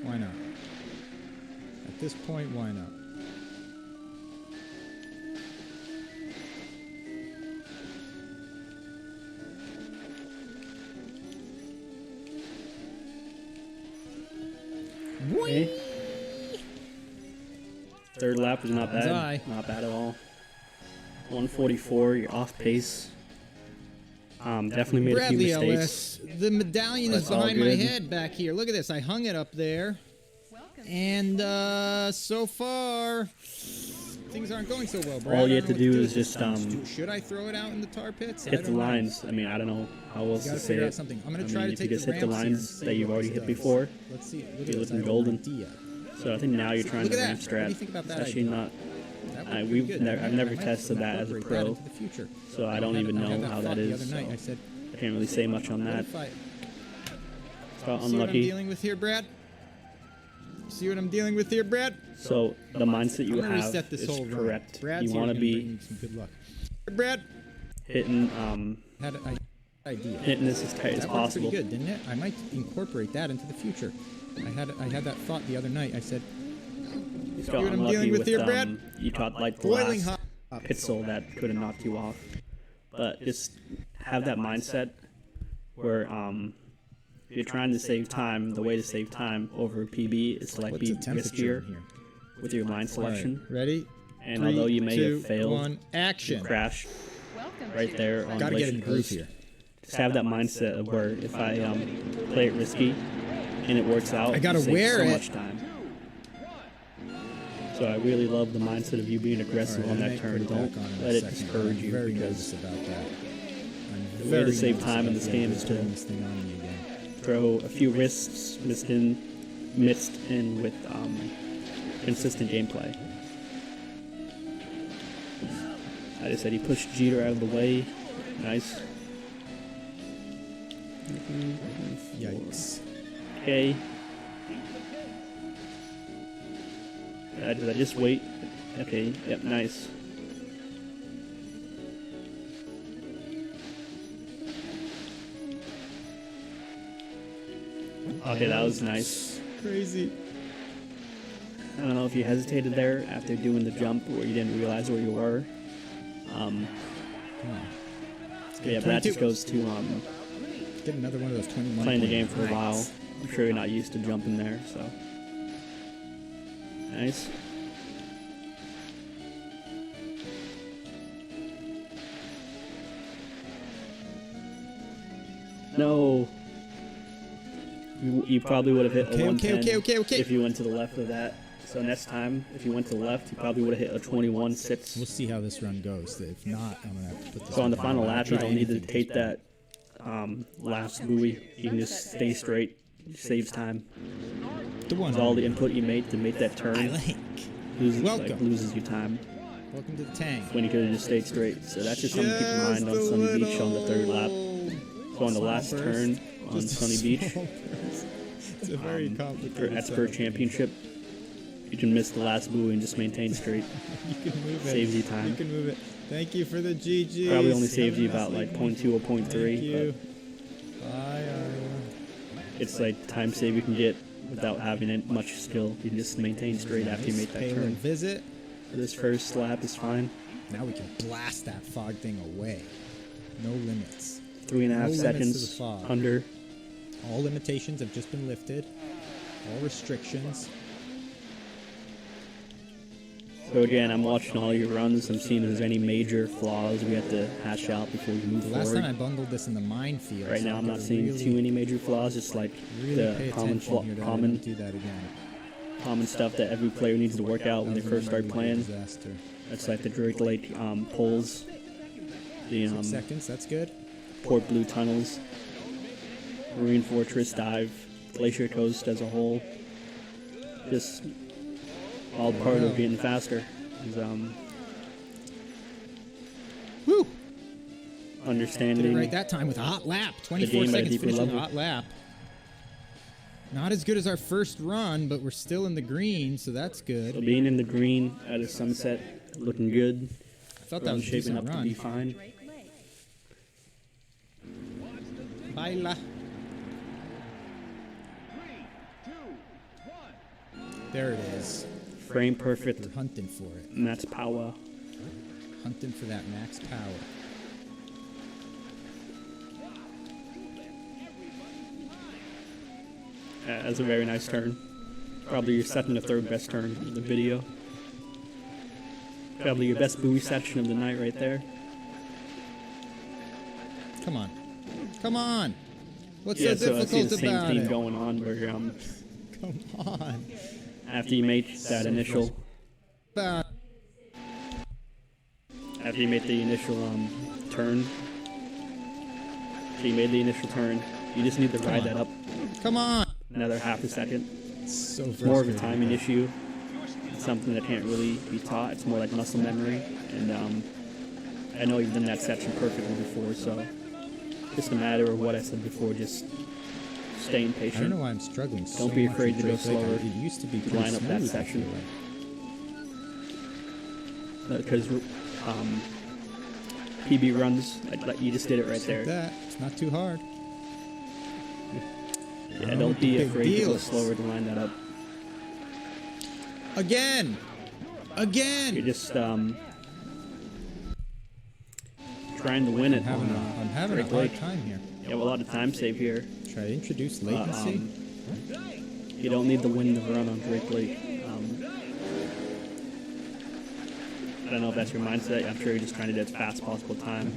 Why not? At this point, why not? Okay. Third lap was not Banzai. bad. Not bad at all. 144, you're off pace. Definitely made Bradley a few mistakes. Ellis, the medallion is That's all behind my good. head back here. Look at this. I hung it up there. Welcome. And so far, things aren't going so well, Brad. All I you don't have to know what do with is this just time. Should I throw it out in the tar pits? I hit the don't know. lines. I mean, I don't know how else You gotta to say figure out it. something. I'm gonna I try mean, to if take you just the hit the ramps here and lines see that you've what already this hit does. before. Let's see. Look you're at this. I looking have golden. an idea. So I think now you're trying Look to at ramp that. What do you strat. think about It's that actually idea? not. That I- would be we've good. never- I've never I might tested that as a incorporate pro, that into the future. so I don't even I had know how thought that the is. other night. So I said, I can't really say much on what that. if I It's about see what I'm unlucky. dealing with here, Brad? See what I'm dealing with here, Brad? So the mindset you I'm gonna have reset this is whole run. correct. Brad's You here want to gonna bring be me some good luck. Brad hitting had an idea. hitting this as tight as That worked possible. pretty good, didn't it? I might incorporate that into the future. I had that thought the other night. I said, You See got what I'm unlucky dealing with here, Brad? You caught like the boiling last hot. pixel that could have knocked you off. But just have that mindset where if you're trying to save time, the way to save time over PB is to like What's be the temperature riskier in here? with your line selection. Ready? And 3, although you may 2, have failed, 1, you action. crash Welcome right to there on Gotta get Glacier in the groove Coast. here. Just have that mindset of where if I play it risky and it works out, I gotta you save wear so it. much time. So I really love the mindset of you being aggressive All on right, I that may turn. put it Don't back on in a let it second, but discourage I'm you very because nervous about that. I'm the way very to save nervous time in about this the game idea is of to throwing this thing on me again. throw a few risks mixed in with consistent gameplay. I just said he pushed Jeter out of the way. Nice. Yikes. Okay. Did I just wait? Okay, yep, nice. Okay, that was nice. Crazy. I don't know if you hesitated there after doing the jump or you didn't realize where you were. Yeah, but that just goes to Get another one of those 21 playing the point game for a while. nights. I'm sure you're not used to jumping there, so. Nice. No. You probably would have hit a Okay, 110 okay. if you went to the left of that. So next time, if you went to the left, you probably would have hit a 21.6. We'll see how this run goes. If not, I'm gonna have to put this. So on the one final down. I'll lap, you try don't need to anything. take that last buoy. You can just stay straight. It saves time. The one. All the input you made to make that I turn like. loses, loses you time Welcome to the tank. when you could have just stayed straight. So that's just something to keep in mind on Sunny Beach on the third lap. So on the last turn on Sunny Beach, It's a very complicated. at Spur setup. Championship, you can miss the last buoy and just maintain straight. You can move it. Saves you time. You can move it. Thank you for the GG. Probably only saves you about like 0.2 or 0.3. Thank you. But Bye, Iowa. it's like time save you can get without having much skill. You can just maintain straight after you make that Pay a little turn. visit. This first lap is fine. Now we can blast that fog thing away. No limits. 3.5 No limits to the seconds fog. under. All limitations have just been lifted. All restrictions. So again, I'm watching all your runs. I'm seeing if there's any major flaws we have to hash out before we move The last time I forward. bungled this in the minefield. Right so now, I I'm not gotta seeing really, too many major flaws. Just like really pay the common attention here that I common don't do that again. common stuff that every player needs to work out when they That was first a start playing. disaster. That's like the Drake Lake poles, the 6 seconds, that's good. Port Blue tunnels, Marine Fortress dive, Glacier Coast as a whole. Just all part of getting faster. Is, Woo! Did understanding. it right that time with a hot lap. 24 game at a seconds deeper finishing a level. hot lap. Not as good as our first run, but we're still in the green, so that's So good. being in the green at a sunset, looking good. I thought that Run was a shaping decent up to be run. fine. Drake Lake. Baila. 3, 2, 1. There it is. Frame perfect, We're hunting for it. and that's power. Hunting for that max power. That's a very nice turn. Probably your second or third best turn in the video. Probably your best buoy section of the night right there. Come on. Come on. What's Yeah, so so I see difficult the same about theme it? going on where Come on. after you make that initial, Ba- after you make the initial turn, after you made the initial turn, you just need to ride that up Come on. another half a second. So It's more of a frustrating. timing issue. It's something that can't really be taught. It's more like muscle memory. And I know you've done that section perfectly before, so just a matter of what I said before, just staying I don't know patient. why I'm struggling so Don't be much afraid with to go Drake Lake. slower. It used to be pretty Line up that smooth, I section. feel like. Because PB runs, like you just did it right Like there. that. It's not too hard. Yeah, Oh, don't be big afraid to deal. go slower to line that up. Again. You're Again. just trying to win it on I'm having a Drake hard Lake. time here. You have a lot of time save here. Should I introduce but, latency? You don't need to win the run on Drake Lake. I don't know if that's your mindset. I'm sure you're just trying to do as fast as possible time.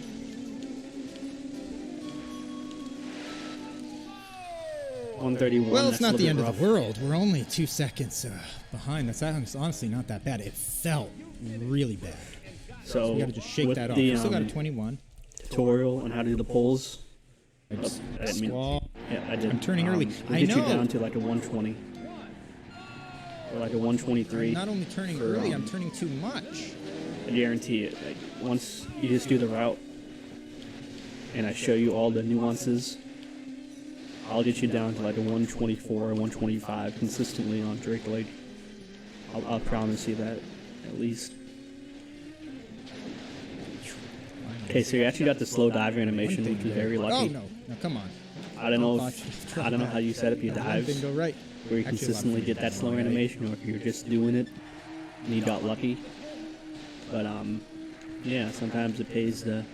Well, it's that's not a the little end bit of the rough. world. We're only 2 seconds behind. That's honestly not that bad. It felt really bad. So We got to just shake with that off. the We still got a 21. tutorial on how to do the pulls. I just I didn't mean- squall. Yeah, I did. I'm turning early. We'll I get you know. down to like a 120 or like a 123. I'm not only turning for, early, I'm turning too much. I guarantee it. Like once you just do the route, and I show you all the nuances, I'll get you down to like a 124 or 125 consistently on Drake Lake. I'll promise you that, at least. Okay, so you actually got the slow dive animation, which is very Oh lucky. no! No, come on. I don't know Watch. if I don't know how you set up your One dives, thing go right. where you Actually, consistently left get that slow right. animation, or if you're just doing it and you got lucky. But yeah, sometimes it pays to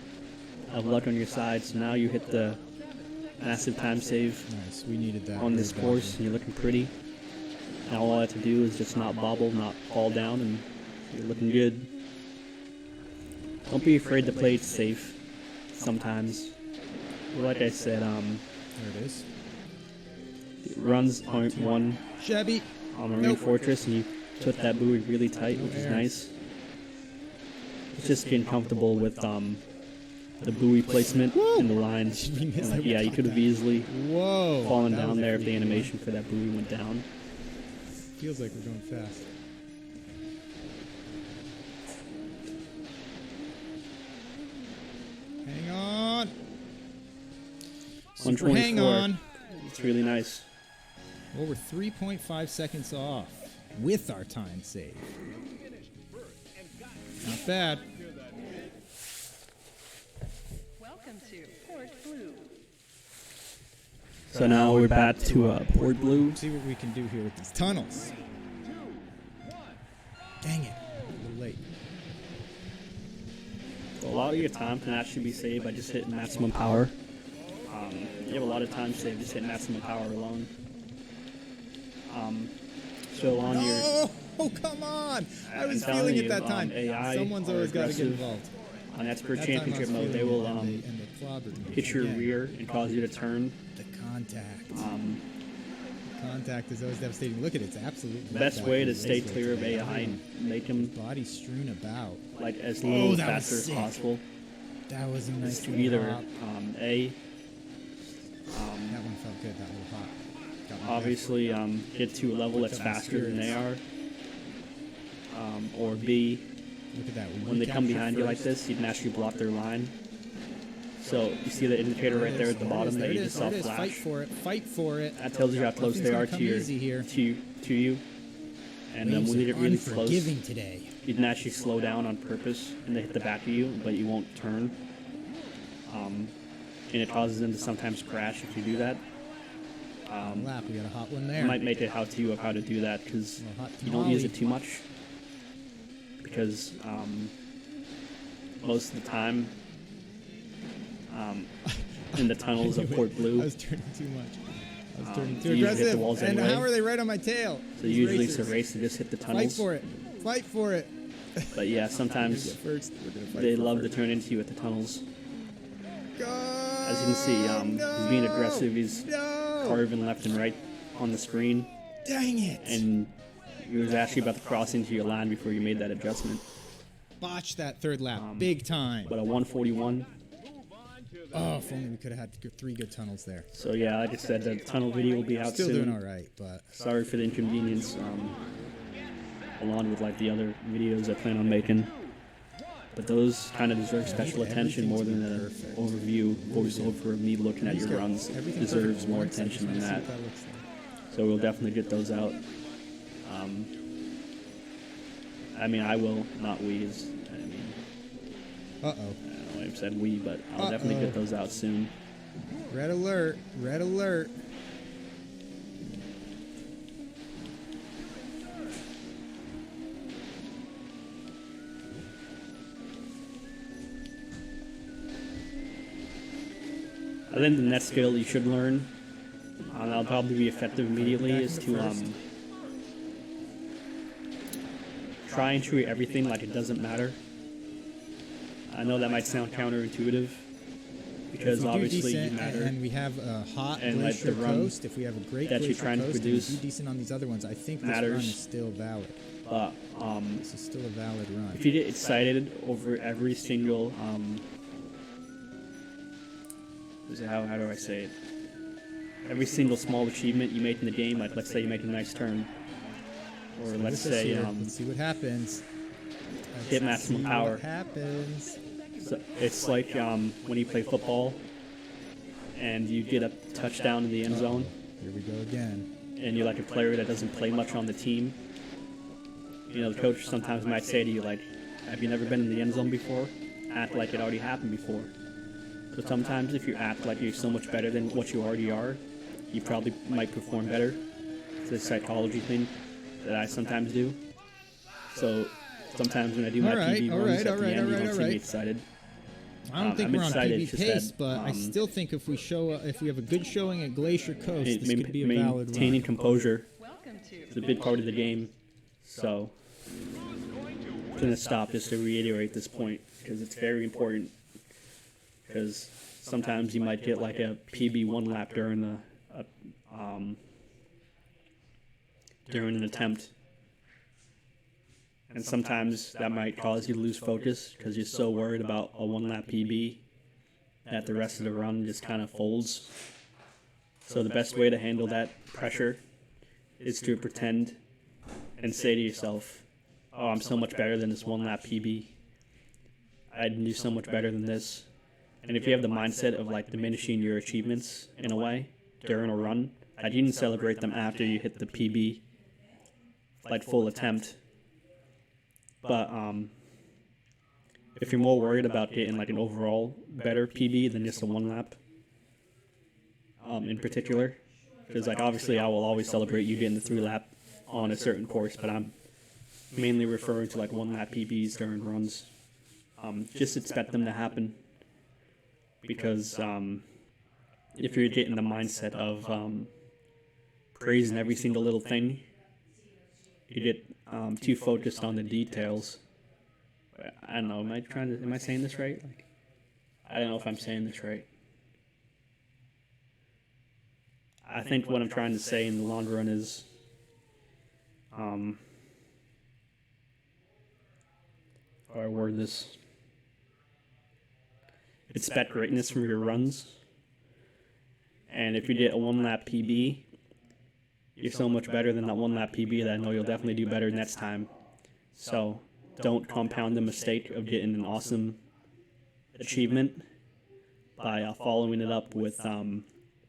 have luck on your side. So now you hit the massive time save Nice. We needed that. on this very course, badly. and you're looking pretty. Now all I have to do is just not bobble, not fall down, and you're looking good. Don't be afraid to play it safe. Sometimes, like I said, There it is. runs aren't one Shabby. on Marine Nope. Fortress, and you took that buoy really tight, which is There. nice. It's just getting comfortable with the buoy placement and the lines. We missed And, it. yeah, you could have easily Whoa. fallen that down was a there if the freaky one. animation for that buoy went down. Feels like we're going fast. Hang on. Super hang 124. on. It's really nice. Well, we're 3.5 seconds off with our time save. Not bad. Welcome to Port Blue. So now we're back to Port Blue. See what we can do here with these tunnels. Dang it. A little late. lot of your time can actually be saved by just hitting maximum power. You have a lot of time saved just hitting maximum power alone. So on your... Oh, come on! I I'm was telling feeling you, it that time. AI Someone's are always got to get aggressive. involved. On Expert That time I Championship was mode, they feeling will it, and they clobbered me. hit your Yeah. rear and cause you to turn. The contact. Contact is always devastating. Look at it, it's absolutely. The best way to stay clear of AI and make them Body strewn about. like as little that was faster as sick. possible That was a nice is to little either hop. A, That one felt good. That little hop. Got me obviously get to a level that's faster than they are, or B, back. Look at that. when they come recapture behind you like first. this, you can actually block their line. So you see the indicator right there at the bottom that you just saw Fight flash. for it. Fight for it. That tells you how close they Nothing's are gonna to your come easy here. to you. And Waves when they are get really close, unforgiving today. you can actually slow down on purpose and they hit the back of you, but you won't turn. And it causes them to sometimes crash if you do that. Lap. We got a hot one I there. might make a how-to of how to do that because Well, hot you don't use tamale. it too much. Because most of the time, in the tunnels of Port I Blue, was turning too much. I was turning you too usually hit the aggressive. walls And anyway. how are they right on my tail? so These usually it's a racers. race to just hit the Fight tunnels. for it. Fight for it. But yeah, We're sometimes gonna get first. We're gonna fight they for love to first. turn into you at the tunnels. Go! As you can see, he's being aggressive. He's No! carving left and right on the screen, Dang it! and he was actually about to cross into your line before you made that adjustment. Botch that third lap. Big time. But a 141. Oh, if only we could have had 3 good tunnels there. So yeah, like I said, the tunnel video will be out Still soon. doing all right, but Sorry for the inconvenience, along with like the other videos I plan on making. But those kind of deserve special attention more than an Perfect. overview voiceover of me looking at your runs. everything Deserves perfect. more One second, attention than let's see that. what looks like. So we'll definitely get those out. I mean, I will, not we. I mean, Uh-oh. I don't know why I said we, but I'll definitely get those out soon. Red alert. Red alert. I think the next skill you should learn, and that'll probably be effective immediately, is to try and treat everything like it doesn't matter. I know that might sound counterintuitive, because If we do obviously you decent matter. and we have a hot And let glacier the run coast, if we have a great that you're glacier trying to coast and produce we do decent on these other ones, I think this matters. run is still valid. But This is still a valid run. if you get excited over every single, how do I say it? Every single small achievement you make in the game, like let's say you make a nice turn, or let's Let's say let's see what happens. hit Let's maximum see power. What happens? So it's like when you play football and you get a touchdown in the end zone, Here we go again. and you're like a player that doesn't play much on the team. You know, the coach sometimes might say to you, like, have you never been in the end zone before? Act like it already happened before. So sometimes if you act like you're so much better than what you already are, you probably might perform better. It's a psychology thing that I sometimes do. So sometimes when I do my Alright, PB runs alright, at the alright, end, you alright, don't see me alright. excited. I don't think I'm we're on excited, PB just pace, that, but I still think if we have a good showing at Glacier Coast, this could be a valid Maintaining run. composure Welcome to is a big part of the game. So I'm going to stop just to reiterate this point because it's very important. Because sometimes you might get like a PB one lap during an attempt, and sometimes that might cause you to lose focus because you're so worried about a one lap PB that the rest of the run just kind of folds. So the best way to handle that pressure is to pretend and say to yourself, oh, I'm so much better than this one lap PB. I can do so much better than this. And if you have the mindset of like diminishing your achievements in a way during a run, like you can celebrate them after you hit the PB, like full attempt. But if you're more worried about getting like an overall better PB than just a one lap, in particular, because like obviously I will always celebrate you getting the 3 lap on a certain course, but I'm mainly referring to like 1 lap PBs during runs. Just expect them to happen. Because if you're getting the mindset of praising every single little thing, you get too focused on the details. I don't know. Am I saying this right? Like, I don't know if I'm saying this right. I think what I'm trying to say in the long run is, how do I word this? Expect greatness from your runs. And if you get a 1-lap PB, you're so much better than that 1-lap PB that I know you'll definitely do better next time. So don't compound the mistake of getting an awesome achievement by following it up with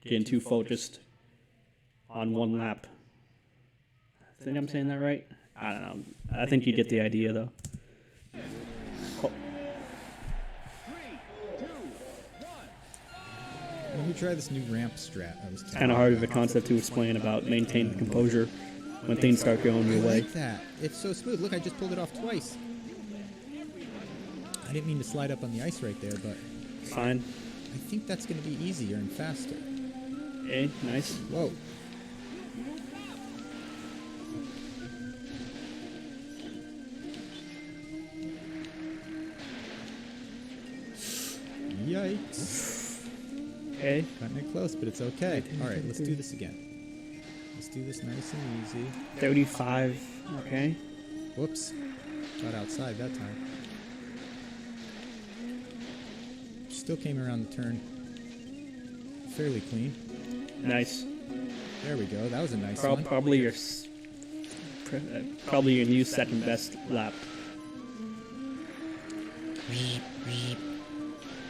getting too focused on 1 lap. I think I'm saying that right? I don't know. I think you get the idea, though. Oh, 3, 2, 1. Let me try this new ramp strat. it's kind of hard of a concept to explain about maintaining composure when things start going your I way. like that. It's so smooth. Look, I just pulled it off twice. I didn't mean to slide up on the ice right there, but Fine. I think that's going to be easier and faster. Okay, nice. Whoa. Yikes. Okay, Cutting it close, but it's okay. All right, let's do this again. Let's do this nice and easy. 35. Okay. Whoops. Got outside that time. Still came around the turn fairly clean. Nice. There we go. That was a nice one. Probably probably your new second best lap.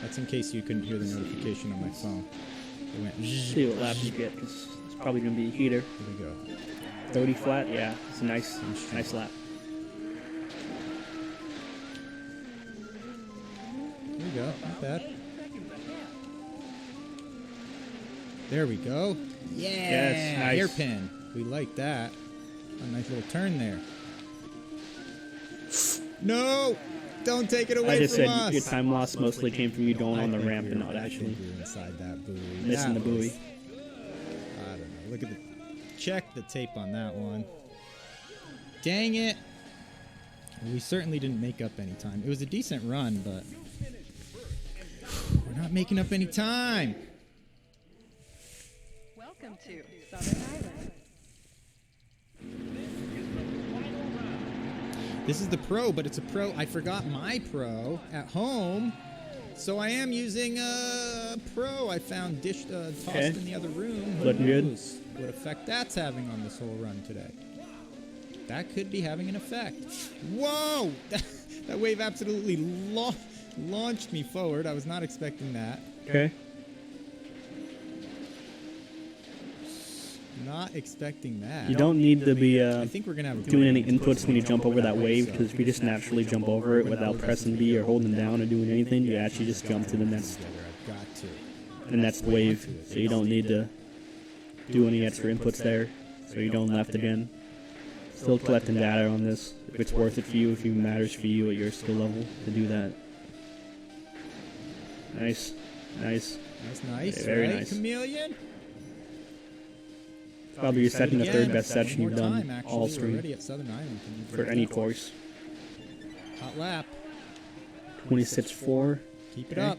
That's in case you couldn't hear the notification on my phone. It went. See what lap you get, 'cause it's probably gonna be a heater. Here we go. 30 flat, yeah, it's a nice lap. There we go. Not bad. There we go. Yeah. Yes, nice. Hairpin. We like that. A nice little turn there. No! Don't take it away I just from said us. your time loss mostly came from you going on the I think ramp we and were- not I actually think we were inside that buoy. missing the That was- buoy. I don't know. Look at the. Check the tape on that one. Dang it. We certainly didn't make up any time. It was a decent run, but we're not making up any time. Welcome to Southern Island. This is the Pro, but it's a Pro. I forgot my Pro at home, so I am using a Pro I found tossed Okay. in the other room. Who Looking good. knows what effect that's having on this whole run today. That could be having an effect. Whoa! That wave absolutely launched me forward. I was not expecting that. Okay. Not expecting that. You don't need to be I think we're gonna have a doing any inputs when you jump over that wave, because if you just naturally jump over it without pressing B or holding down or doing anything, you actually just jump to the next I've got to. wave. So you don't need to do any extra inputs there, so you don't left again. Still collecting data on this. If it's worth it for you, if it matters for you at your skill level to do that. Nice. Nice. That's nice, Very right, nice. Chameleon? Probably your second or Again, third best one session more you've done time, actually. all We're stream already at Southern Island. Can you for believe any that? course. Hot lap. 26.4. Keep it Okay. up.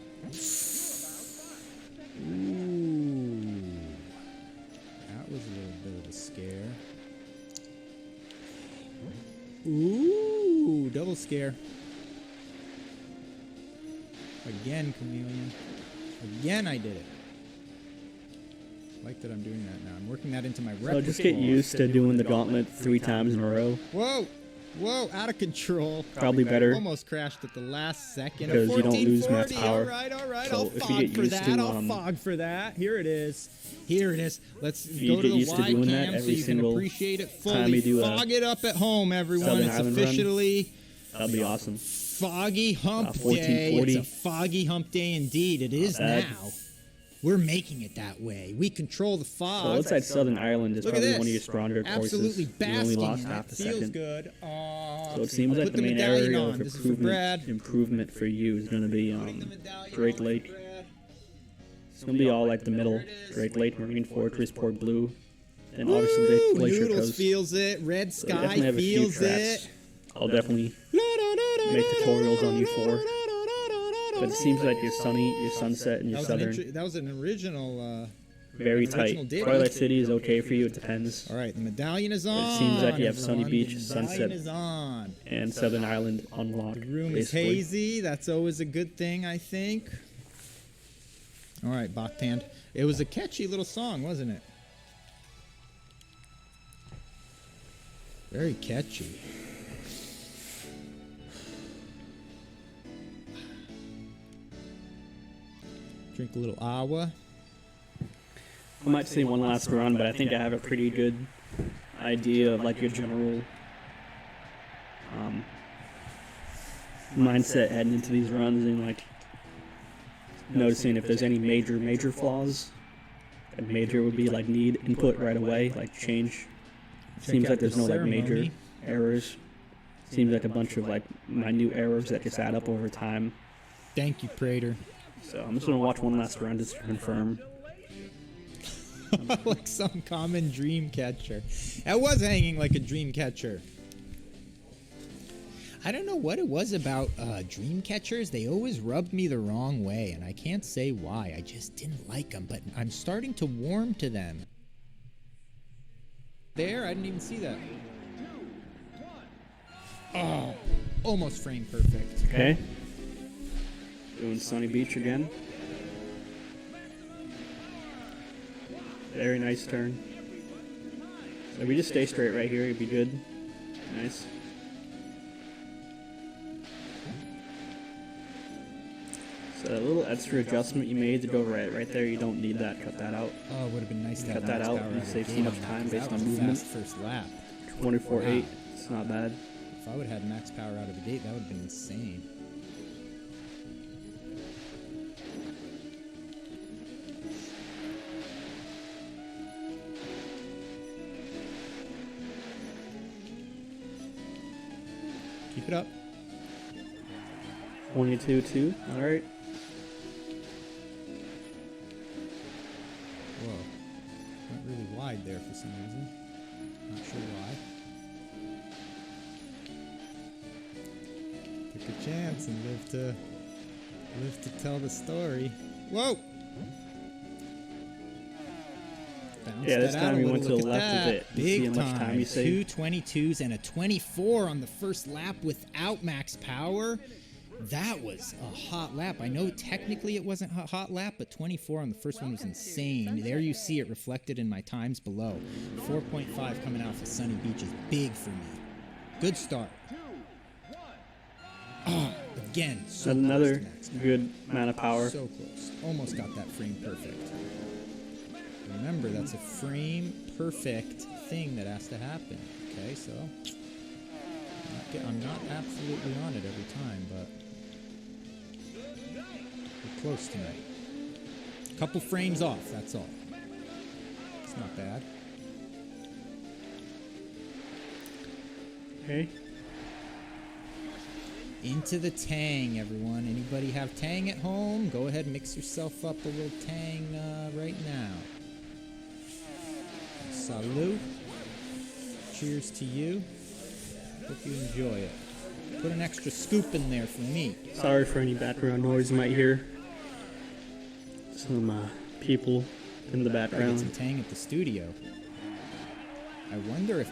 Ooh. That was a little bit of a scare. Ooh, double scare. Again, Chameleon. Again, I did it. I like that I'm doing that now. I'm working that into my repertoire. So just get used to doing the gauntlet 3 times in a row. Whoa! Whoa, out of control. Probably better. Almost crashed at the last second. Because you don't lose max 1440. power. All right. So I'll if you fog get for used that. to, I'll fog for that. Here it is. Here it is. Let's you go get to the used to wide doing that cam so every you can single appreciate it time fully. you do a Fog it up at home, everyone. Southern It's Island run. officially That'd be awesome. foggy hump day. 1440. It's a foggy hump day indeed. It is bad. now. We're making it that way. We control the fog. So it looks like Southern Ireland is Look at probably this. one of your stronger courses. Absolutely You only basking lost in half it. a Feels second. good. So it seems I'll like put the main medallion area on. of This is for Brad. improvement for you is going to be Putting the medallion Drake on Lake. for Brad. It's going to be all like the middle. Drake Lake, Marine Fortress, Port Blue, and obviously Woo! the Glacier Noodles Coast. feels it. Red So Sky definitely have a few feels tracks it. I'll definitely make tutorials on you for. But it seems like your sunset, and your southern, That was an original. very an original tight. ditty. Twilight City is okay for you. It depends. All right, the medallion is on. It seems like you have Sunny everyone. Beach, The Sunset. medallion is on. And Southern Island unlocked. The room is basically. hazy. That's always a good thing, I think. All right, Bachtan. It was a catchy little song, wasn't it? Very catchy. Drink a little awa. I might say one last run, but I think I have a pretty good idea of like your general mindset heading into these runs, and like noticing if there's any major flaws. And major would be like need input right away, like change. Seems out like there's the no like major ceremony. errors. Seems like a bunch of like minute errors that just add up over time. Thank you, Prater. So I'm just gonna watch one last run just to confirm. Like some common dream catcher. That was hanging like a dream catcher. I don't know what it was about dream catchers. They always rubbed me the wrong way, and I can't say why. I just didn't like them, but I'm starting to warm to them. There, I didn't even see that. Oh, almost frame perfect. Okay. Doing Sunny Beach again. Very nice turn. So if we just stay straight right here, it'd be good. Nice. So a little extra adjustment you made to go right there. You don't need that. Cut that out. Oh, it would have been nice to Cut have that Max out Power and of save the so game much on that, time 'cause based that was on a movement. fast first lap. 24.8. It's not bad. If I would have had Max Power out of the gate, that would have been insane. Keep it up. 22.2. All right. Whoa. Went really wide there for some reason. Not sure why. Took a chance and live to tell the story. Whoa! Bounce Yeah, this that time out a we little. went to the Look at left that. a bit. You Big see how much time you saved? 2:22s and a 24 on the first lap without max power. That was a hot lap. I know technically it wasn't a hot lap, but 24 on the first one was insane. There you see it reflected in my times below. 4.5 coming out for Sunny Beach is big for me. Good start. Oh, again, so Another close to max power. good amount of power. So close. Almost got that frame perfect. Remember, that's a frame perfect thing that has to happen. Okay, so I'm not absolutely on it every time, but we're close tonight. A couple frames off, that's all. It's not bad. Okay. Into the Tang, everyone. Anybody have Tang at home? Go ahead and mix yourself up a little Tang right now. Salud. Cheers to you. Hope you enjoy it. Put an extra scoop in there for me. Sorry for any background noise you might hear. Some people in the Gotta get background. some Tang at the studio. I wonder if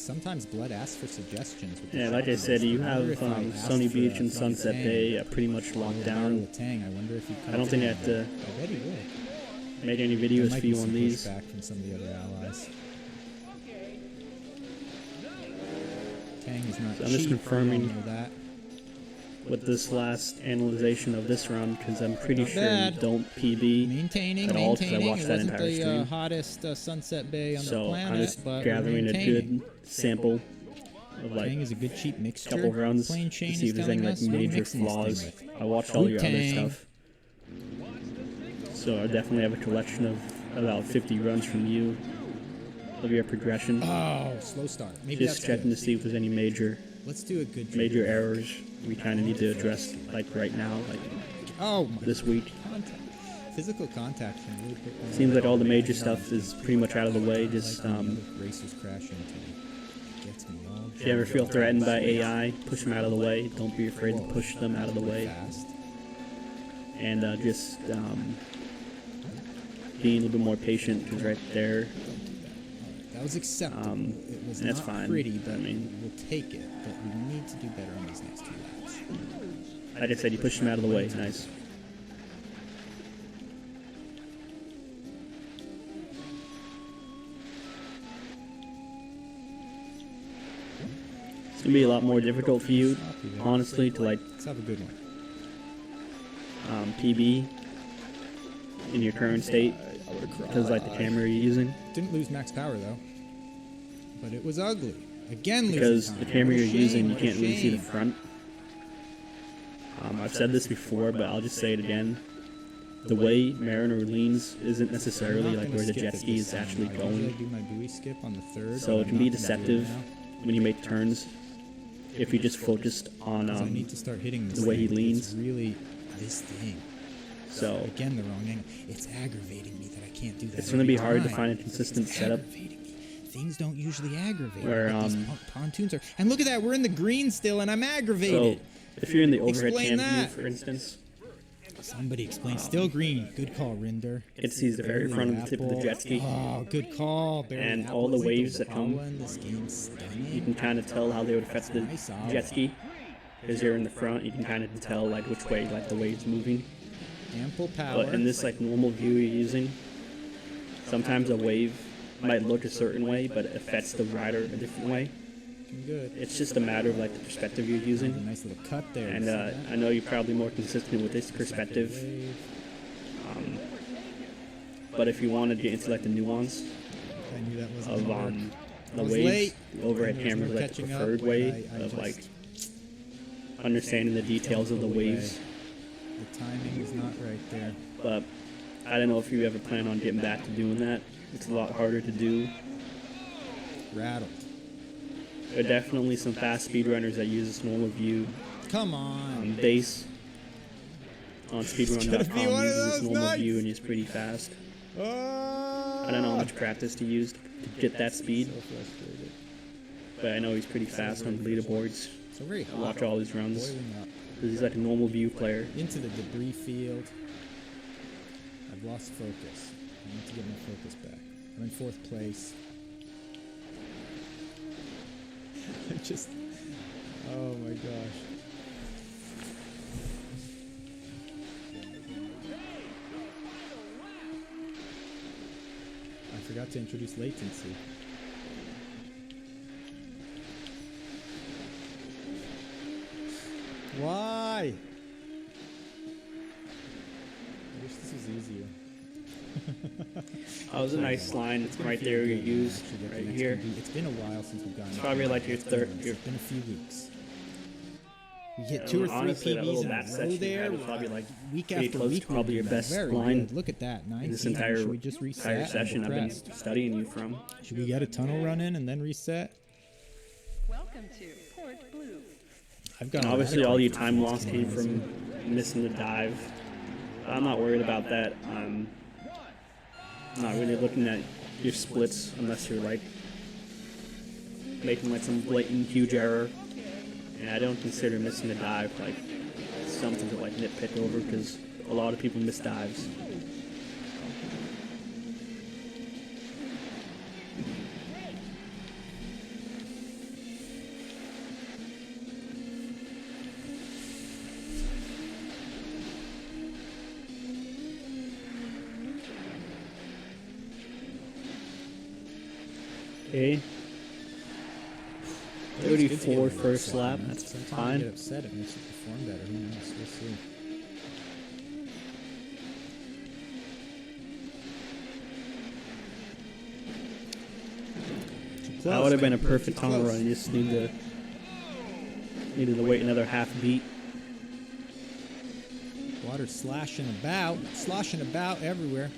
sometimes Blood asks for suggestions. With the Yeah, like I shots. said, you I wonder have if I asked Sunny for Beach a and Sunny Sunset Tang Bay pretty much or locked a bottle down. of Tang. I wonder if he I don't think I have to I bet he will. make any There videos might for be you some on these. pushback from some of the other allies. Tang is not So I'm just cheap, confirming we all know that. with this last analyzation of this run, because I'm pretty Not sure bad. you don't PB Maintaining, at all, 'cause I maintaining. watched It that wasn't entire the stream. hottest Sunset Bay on the So planet, I'm just but gathering we're a maintaining. good sample of like Tang is a good cheap mixture. couple rounds to Plain Shane see is if there's any telling like us what are we major mixing this thing flaws. with? I watched all your other Wu-Tang. stuff. So I definitely have a collection of about 50 runs from you of your progression. Oh, slow start. Maybe Just that's checking good. to see if there's any major Let's do a good errors we kind of need to address, like right now, like Oh my this week. contact. Physical contact can really put one Seems like all the major stuff is pretty much out of the way. Just like when the other racers crash into me. Gets me all if you ever feel threatened by AI, push them out of the way. Don't be afraid to push them out of the way. fast. And just being a little bit more patient, because right there, That was acceptable. It was that's not fine. pretty, but I mean- we'll take it. But we need to do better on these next two laps. like I said, you push them out of the way. Nice. It's gonna be a lot more difficult for you, honestly, to like Let's have a good one. PB in your current state, because like the camera you're using. Didn't lose max power though. But it was ugly. Again, Because losing the time. camera What a you're using, shame, you what a can't really see the shame. front. I've said this before, but I'll just say it again. The way Mariner leans isn't I'm necessarily not like gonna where the skip jet it ski this is time. actually I going. usually do my buoy skip on the third. So but it I'm can be not gonna do it deceptive now, when you make turns if you just focused on 'cause I need to start hitting this the way he thing. leans. It's really this thing. So Again, the wrong angle. It's aggravating me that I can't do that. it's going to be every hard to time. find a consistent It's setup. aggravating me. Things don't usually aggravate me, Where, but these pontoons are. And look at that, we're in the green still, and I'm So aggravated. if you're in the overhead Explain cam that. view, for instance, Somebody explain. Still green. Good call, Rinder. it sees the very Barely front of the tip of the apple. jet ski. Oh, good call. Barely And apple. all the Isn't waves that come, Ottawa in this game stunning? You can kind of tell how they would affect the Nice out. jet ski. Because you're in the front, you can kind of tell like which way like the wave's moving. Ample power. But in this like normal view you're using, sometimes a wave might look a certain way, but it affects the rider a different way. Looking good. It's just a matter of like the perspective you're A using. nice little cut there. And See that? I know you're probably more consistent with this perspective. Wave. But if you want to get into like the nuance I knew that wasn't of gonna work. the I was waves, late. the overhead There was camera no is like the catching up, preferred but way I of just like understanding the details of the away. waves. The timing is not right there. But I don't know if you ever plan on getting back to doing that. It's a lot harder to do. Rattled. There are definitely some fast speedrunners that use this normal view. Come on. Base on gonna be speedrun.com one of uses this those normal nights. view and is pretty fast. Oh, I don't know how much practice to use to get that speed, So frustrated. but I know he's pretty fast on the leaderboards. So very hot. Watch all his runs. Boiling up. 'Cause he's like a normal view player. Into the debris field. I've lost focus. I need to get my focus back. I'm in fourth place. I just. Oh my gosh. I forgot to introduce latency. Why? I wish this was easier. That was a nice line. It's right there you use Actually get the right next here. PB. It's been a while since we've gotten. It's probably like your third. It's Your, been a few weeks. We hit 2 or 3 honestly, that PBs little in a back row section you there. had was probably like week pretty after close to week. probably we've your been best very line good. Look at that. Nice. in this entire Should we just reset? entire I'm session I've been impressed. studying you from. Should we get a tunnel run in and then reset? Welcome to Port Blue. I've got And obviously, all your time loss came from missing the dive. But I'm not worried about that. I'm not really looking at your splits unless you're like making like some blatant huge error. And I don't consider missing the dive like something to like nitpick over because a lot of people miss dives. Okay. 34 first lap. That's Sometimes I fine. get upset. It makes you perform better. Who knows? We'll see. That would have been a perfect tunnel run. You just needed to wait another half beat. Water's sloshing about everywhere.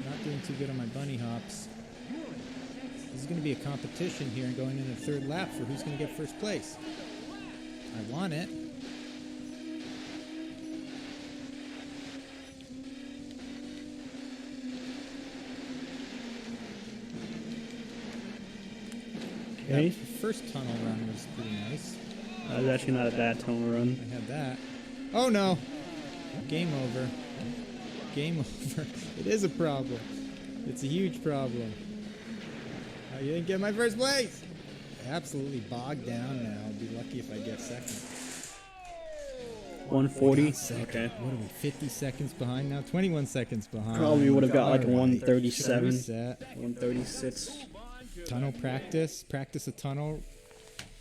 Not doing too good on my bunny hops. This is going to be a competition here and going into the third lap for who's going to get first place. I want it. Okay. That first tunnel run was pretty nice. That was actually not a bad tunnel run. I had that. Oh no! Game over. Game over. It is a problem. It's a huge problem. Oh, you didn't get my first place! Absolutely bogged down now. I'll be lucky if I get second. 140. Second. Okay. What are we, 50 seconds behind now? 21 seconds behind. Probably would have got like a Alright. 137, Reset. 136. Tunnel practice. Practice a tunnel.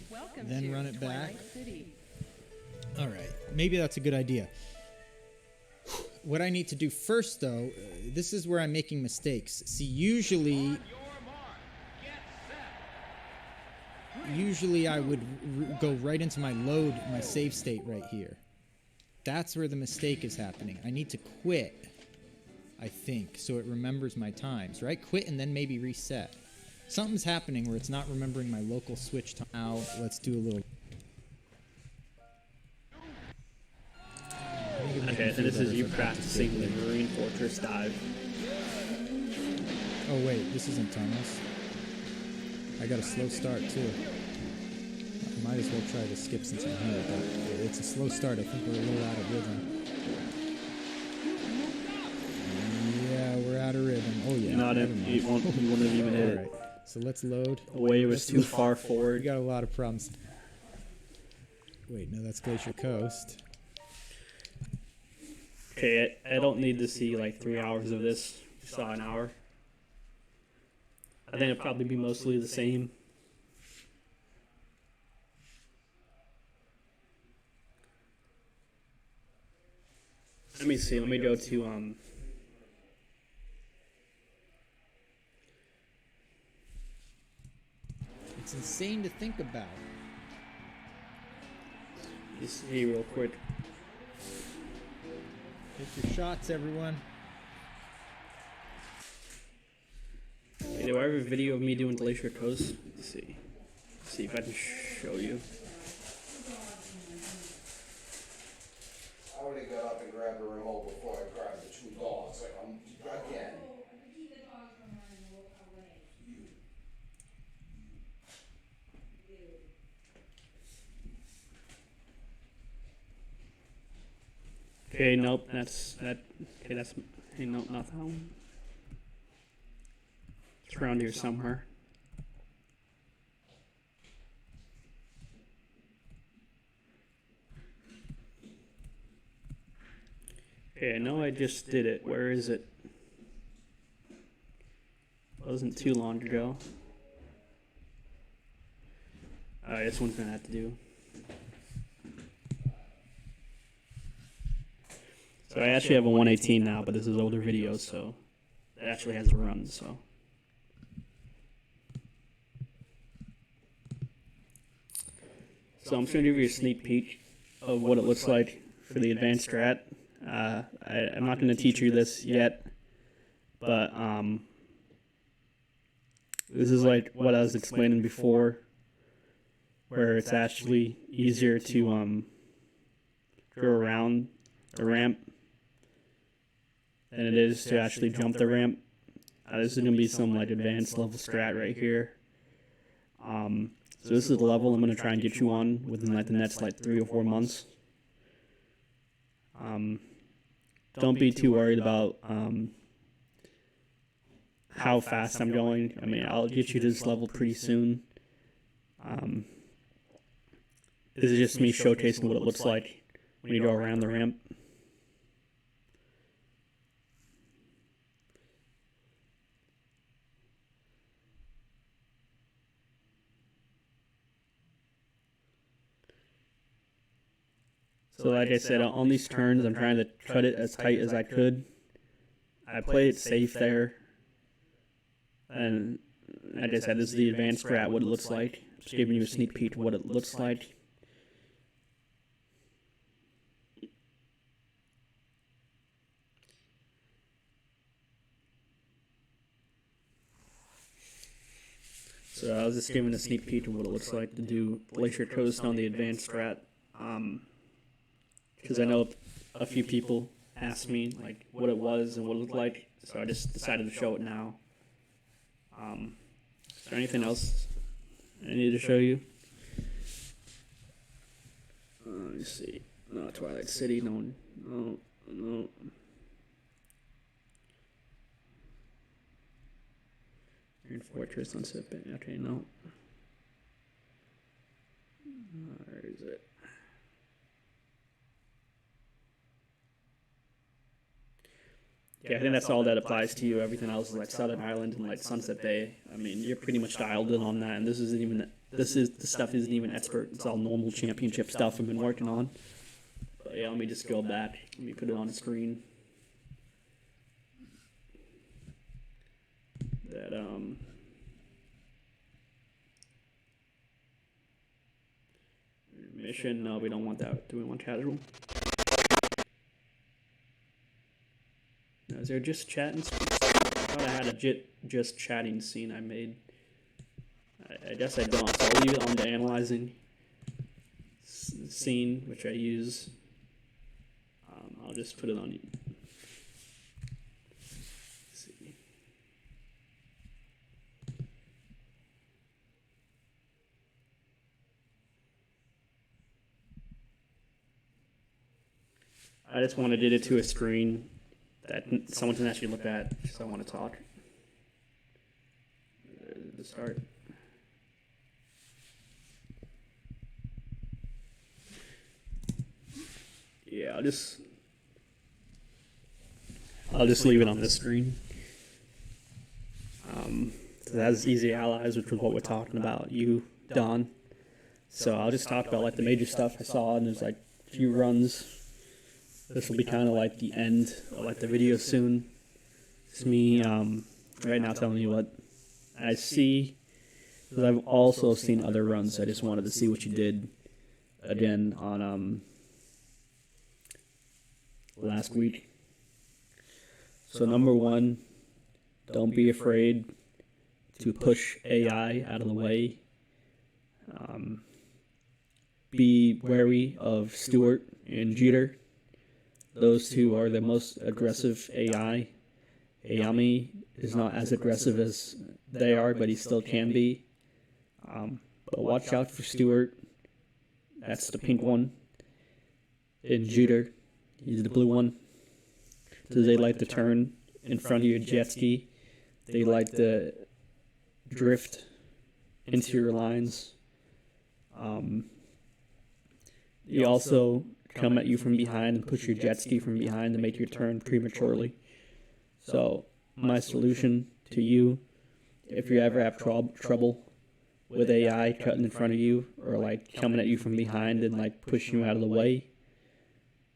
Welcome Then to run it back. Twilight City. All right, maybe that's a good idea. What I need to do first, though, this is where I'm making mistakes. See, usually I would go right into my load, my save state right here. That's where the mistake is happening. I need to quit, I think, so it remembers my times, right? Quit and then maybe reset. Something's happening where it's not remembering my local switch time. Now, let's do a little... Okay, so this is you practicing the Marine Fortress dive. Oh wait, this isn't tunnels. I got a slow start too. I might as well try to skip since I'm here, but it's a slow start. I think we're a little out of rhythm. Yeah, we're out of rhythm. Oh yeah. Not never in, mind. you wouldn't have even hit it. Alright, so let's load. The wave was Let's too load. far We forward. got a lot of problems. Wait, no, that's Glacier Coast. Okay, I don't need to see like 3 hours of this. You saw an hour. I think it'll probably be mostly the same. Let me see. Let me go to It's insane to think about. just see real quick. Take your shots, everyone. Hey, do I have a video of me doing Glacier Coast? Let's see. See if I can show you. I already got up and grabbed the remote before I grabbed the two dogs. Like, again. Okay, nope, that's that. Okay, that's. Hey, nope, not that one. It's around here somewhere. Okay, I know I just did it. Where is it? Wasn't too long ago. This one's gonna have to do. So I actually have a 118 now, but this is older videos, so it actually has a run. So I'm just gonna give you a sneak peek of what it looks like for the advanced strat. I'm not gonna teach you this yet, but this is like what I was explaining before, where it's actually easier to go around the ramp than it is to actually jump the ramp. This is going to be some like advanced level strat right here. So this is the level I'm going to try and get you on within like the next like 3 or 4 months. Don't be too worried about how fast I'm going. I mean, I'll get you to this level pretty soon. This is just me showcasing what it looks like when you go around the ramp. So like I said, on these turns, I'm trying to cut it as tight as I could. I play it safe there. And like I said, this is the advanced strat, what it looks like. Just giving you a sneak peek of what it looks like. So I was just giving a sneak peek of what it looks like to do Glacier Coast on the advanced strat. Because I know a few people asked me like what it was and what it looked like, so I just decided to show it now. Is there anything else I need to show you? Let me see. No, Twilight City. No. Iron Fortress, Sunset Bay. Okay, no. Where is it? Yeah, I think that's all that applies to you. Everything else is like Southern Island and like Sunset Bay. I mean, you're pretty much dialed in on that, and the stuff isn't even expert. It's all normal championship stuff I've been working on. But yeah, let me just go back. Let me put it on the screen. That mission. No, we don't want that. Do we want casual? No, is there just chatting? I thought I had a just chatting scene I made. I guess I don't. So I'll leave it on the analyzing scene, which I use. I'll just put it on. Let's see. I just wanted it to a screen that someone can actually look at, so I want to talk. The start. Yeah, I'll just leave it on this screen. So that has Easy Allies, which was what we're talking about. You, Don. So I'll just talk about like the major stuff I saw, and there's like a few runs. This will be kind of like the end of like the video soon. It's me right now telling you what I see, because I've also seen other runs. I just wanted to see what you did again on last week. So number one, don't be afraid to push AI out of the way. Be wary of Stewart and Jeter. Those two are the most aggressive AI. Ayami is not as aggressive as they are, but he still can be. But watch out for Stewart. That's the pink one. And Jeter, he's the blue one. Because they like to turn in front of your jet ski. They like to drift into your lines. They also come at you from behind and push your jet ski from behind to make your turn prematurely. So my solution to you, if you ever have trouble with AI cutting in front of you or like coming at you from behind and like pushing you out of the way,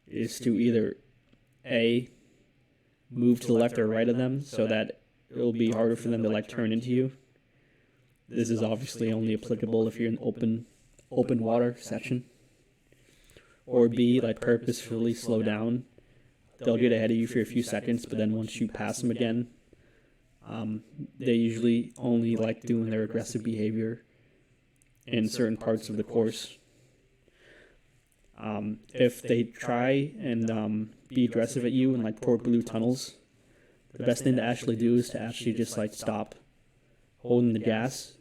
is to either A, move to the left or right of them so that it'll be harder for them to like turn into you. This is obviously only applicable if you're in open water section. Or B, like purposefully slow down. They'll get ahead of you for a few seconds, but then once you pass them again, they usually only like doing their aggressive behavior in certain parts of the course. If they try and be aggressive at you in like Port Blue tunnels, the best thing to actually do is to actually just like stop holding the gas.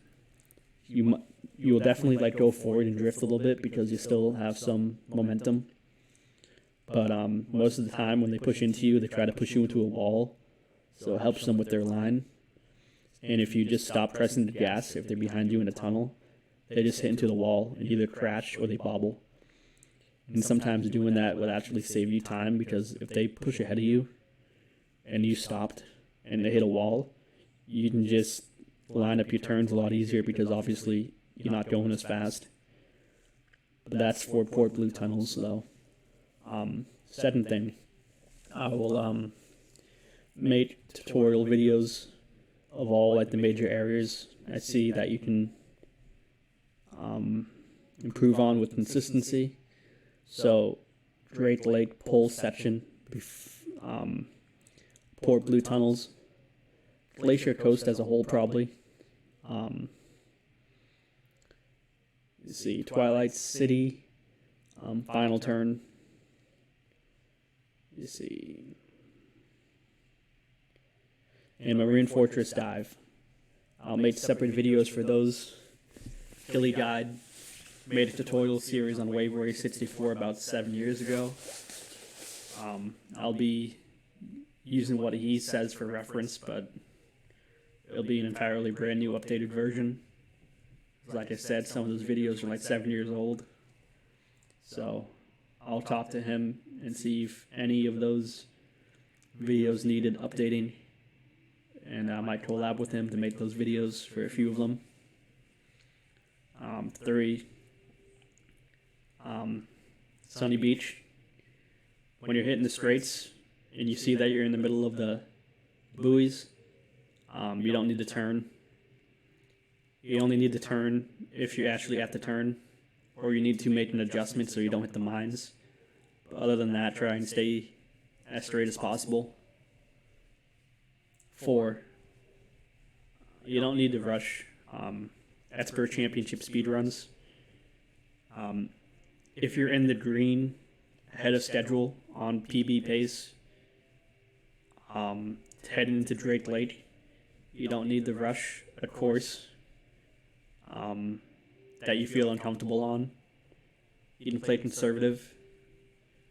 You will definitely like go forward and drift a little bit because you still have some momentum. But most of the time when they push into you, they try to push you into a wall, so it helps them with their line. And if you just stop pressing the gas, if they're behind you in a tunnel, they just hit into the wall and either crash or they bobble. And sometimes doing that would actually save you time, because if they push ahead of you and you stopped and they hit a wall, you can just line up your turns a lot easier because obviously you're not going as fast. But that's for Port Blue tunnels, though. Second thing, I will make tutorial videos of all like the major areas I see that you can improve on with consistency. So Drake Lake Pole section, Port Blue tunnels, Glacier Coast as a whole probably. You see Twilight City, Final Turn. You see, and Marine Fortress Dive. I'll make separate videos for those. Hilly Guide made a tutorial series on Wave Race 64 about 7 years ago. I'll be using what he says for reference, but it'll be an entirely brand new updated version. Like I said, some of those videos are like 7 years old. So I'll talk to him and see if any of those videos needed updating. And I might collab with him to make those videos for a few of them. 3. Sunny Beach. When you're hitting the straights and you see that you're in the middle of the buoys, you don't need to turn. You only need to turn if you're actually at the turn, or you need to make an adjustment so you don't hit the mines. But other than that, try and stay as straight as possible. 4. You don't need to rush Expert Championship speedruns. If you're in the green ahead of schedule on PB pace, heading into Drake Lake, you don't need to rush a course that you feel uncomfortable on. You can play conservative.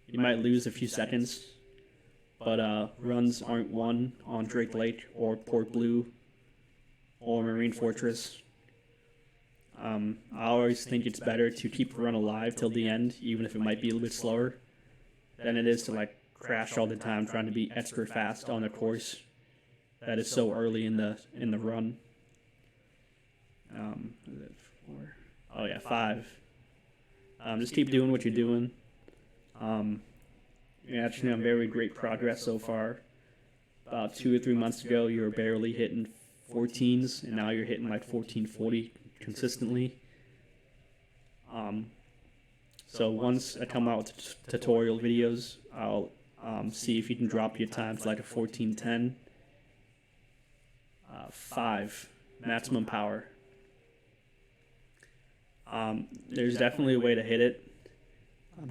You might lose a few seconds, but runs aren't won on Drake Lake or Port Blue or Marine Fortress. I always think it's better to keep a run alive till the end, even if it might be a little bit slower, than it is to like crash all the time trying to be extra fast on a course that is so early in the run. Is it 4? Oh yeah, 5. Just keep doing what you're doing. You're actually on very great progress so far. About 2 or 3 months ago, you were barely hitting 14s, and now you're hitting like 1440 consistently. So once I come out with tutorial videos, I'll see if you can drop your time to like a 1410. 5, maximum power. There's definitely a way to hit it.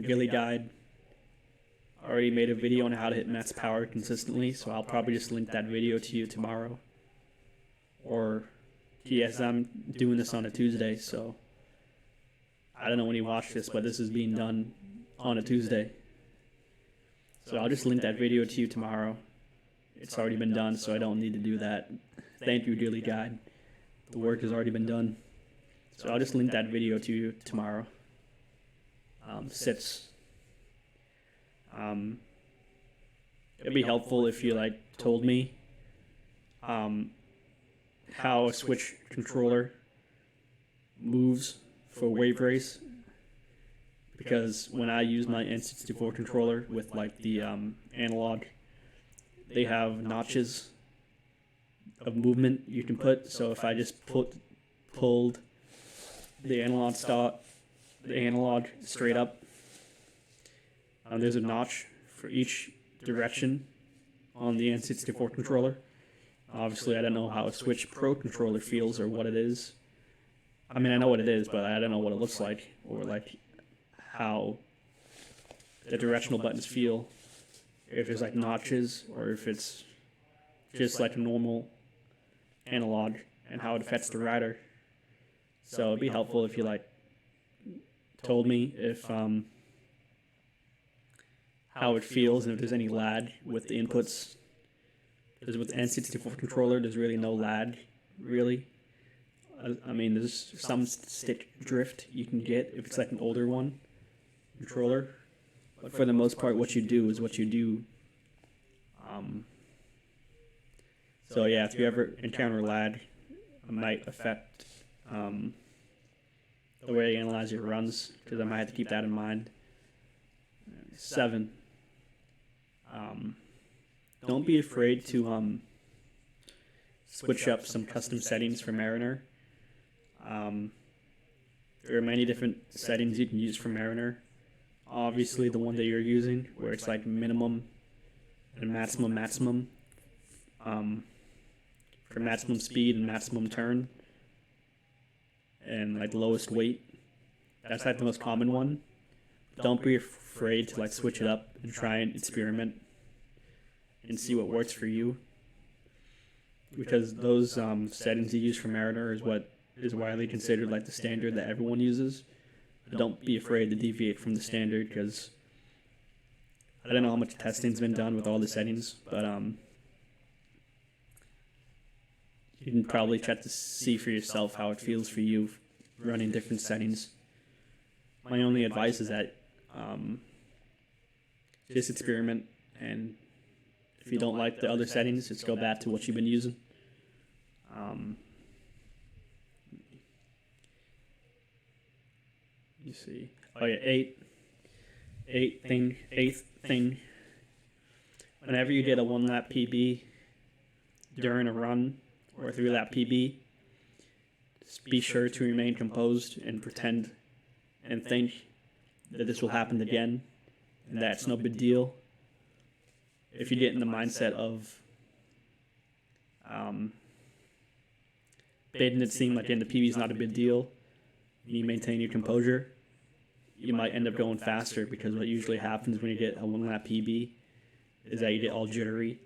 Gilly Guide already made a video on how to hit max power consistently, so I'll probably just link that video to you tomorrow. Or, yes, I'm doing this on a Tuesday, so I don't know when you watch this, but this is being done on a Tuesday. So I'll just link that video to you tomorrow. It's already been done, so I don't need to do that. Thank you, Gilly Guide. The work has already been done. So I'll just link that video to you tomorrow. 6. It'd be helpful if you like told me how a Switch controller moves for Wave Race, because when I use my N64 controller with like the analog, they have notches of movement you can put. So if I just pulled the analog straight up, there's a notch for each direction on the N64 controller. Obviously, I don't know how a Switch Pro controller feels or what it is. I mean, I know what it is, but I don't know what it looks like, or like how the directional buttons feel. If there's like notches, or if it's just like a normal analog, and how it affects the rider. So it'd be helpful if you like told me if how it feels and if there's any lag with the inputs. Because with the N64 controller, there's really no lag, really. I mean, there's some stick drift you can get if it's like an older one controller. But for the most part, what you do is what you do. So yeah, if you ever encounter lag, it might affect the way you analyze your runs, because I might have to keep that in mind. 7. Don't be afraid to switch up some custom settings for Mariner. There are many different settings you can use for Mariner. Obviously, the one that you're using, where it's like minimum and maximum, for maximum speed and maximum turn, and like lowest weight That's like the most common one. Don't be afraid to like switch it up and try and experiment and see what works for you. Because those settings you use for Mariner is what is widely considered like the standard that everyone uses. But don't be afraid to deviate from the standard, because I don't know how much testing's been done with all the settings, but you can probably check to see for yourself how it feels for you running different settings. My only advice is that just experiment, and if you don't like the other settings, just go back to what you've been using. You see. Oh yeah, eighth thing. Whenever you get a 1-lap PB during a run or 3-lap PB, just be sure to remain composed and pretend and think that this will happen again, and that's no big deal. If you get in the mindset of making it seem like getting the PB is not a big deal, and you maintain your composure, you might end up going faster, because what usually happens when you get a 1-lap PB is that you get all jittery,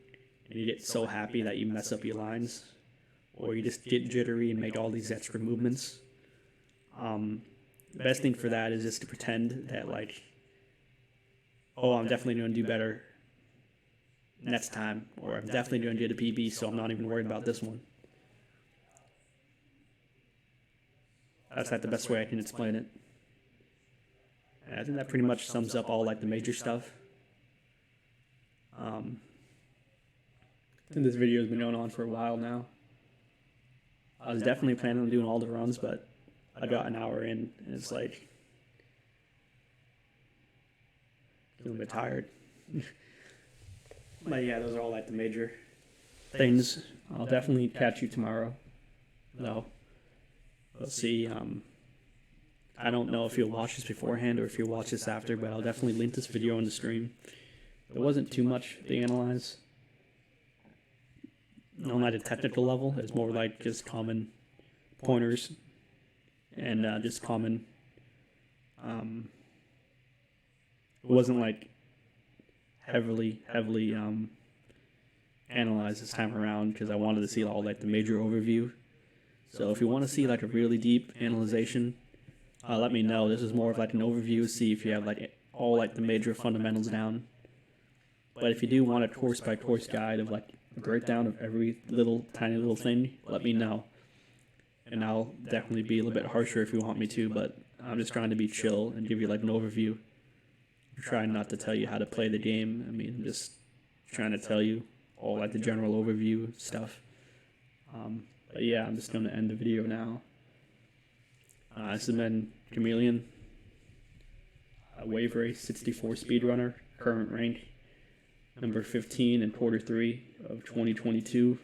and you get so happy that you mess up your lines, or you just get jittery and make all these extra movements. The best thing for that is just to pretend that, like, oh, I'm definitely going to do better next time, or I'm definitely going to get a PB, so I'm not even worried about this one. That's like the best way I can explain it. And I think that pretty much sums up all like the major stuff. I think this video has been going on for a while now. I was definitely planning on doing all the runs, but I got an hour in, and it's like, feeling a bit tired. But yeah, those are all like the major things. I'll definitely catch you tomorrow, though. We'll see. I don't know if you'll watch this beforehand or if you'll watch this after, but I'll definitely link this video on the stream. There wasn't too much to analyze. Not at a technical level. It's more like just common pointers and just common. It wasn't like heavily analyzed this time around, because I wanted to see all like the major overview. So if you want to see like a really deep analyzation, let me know. This is more of like an overview, see if you have like all like the major fundamentals down. But if you do want a course by course guide of like a breakdown of every tiny little thing, let me know. And I'll definitely be a little bit harsher if you want me to, but I'm just trying to be chill and give you like an overview. I'm trying not to tell you how to play the game. I mean, I'm just trying to tell you all like the general overview stuff. But yeah, I'm just going to end the video now. This has been Chameleon, a Wave Race 64 speedrunner, current rank number 15 in quarter 3 of 2022.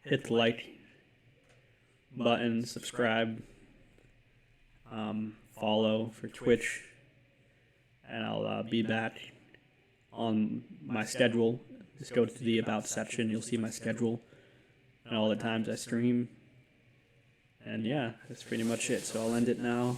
Hit the like button, subscribe, follow for Twitch, and I'll be back on my schedule. Just go to the About section, you'll see my schedule and all the times I stream. And yeah, that's pretty much it. So I'll end it now.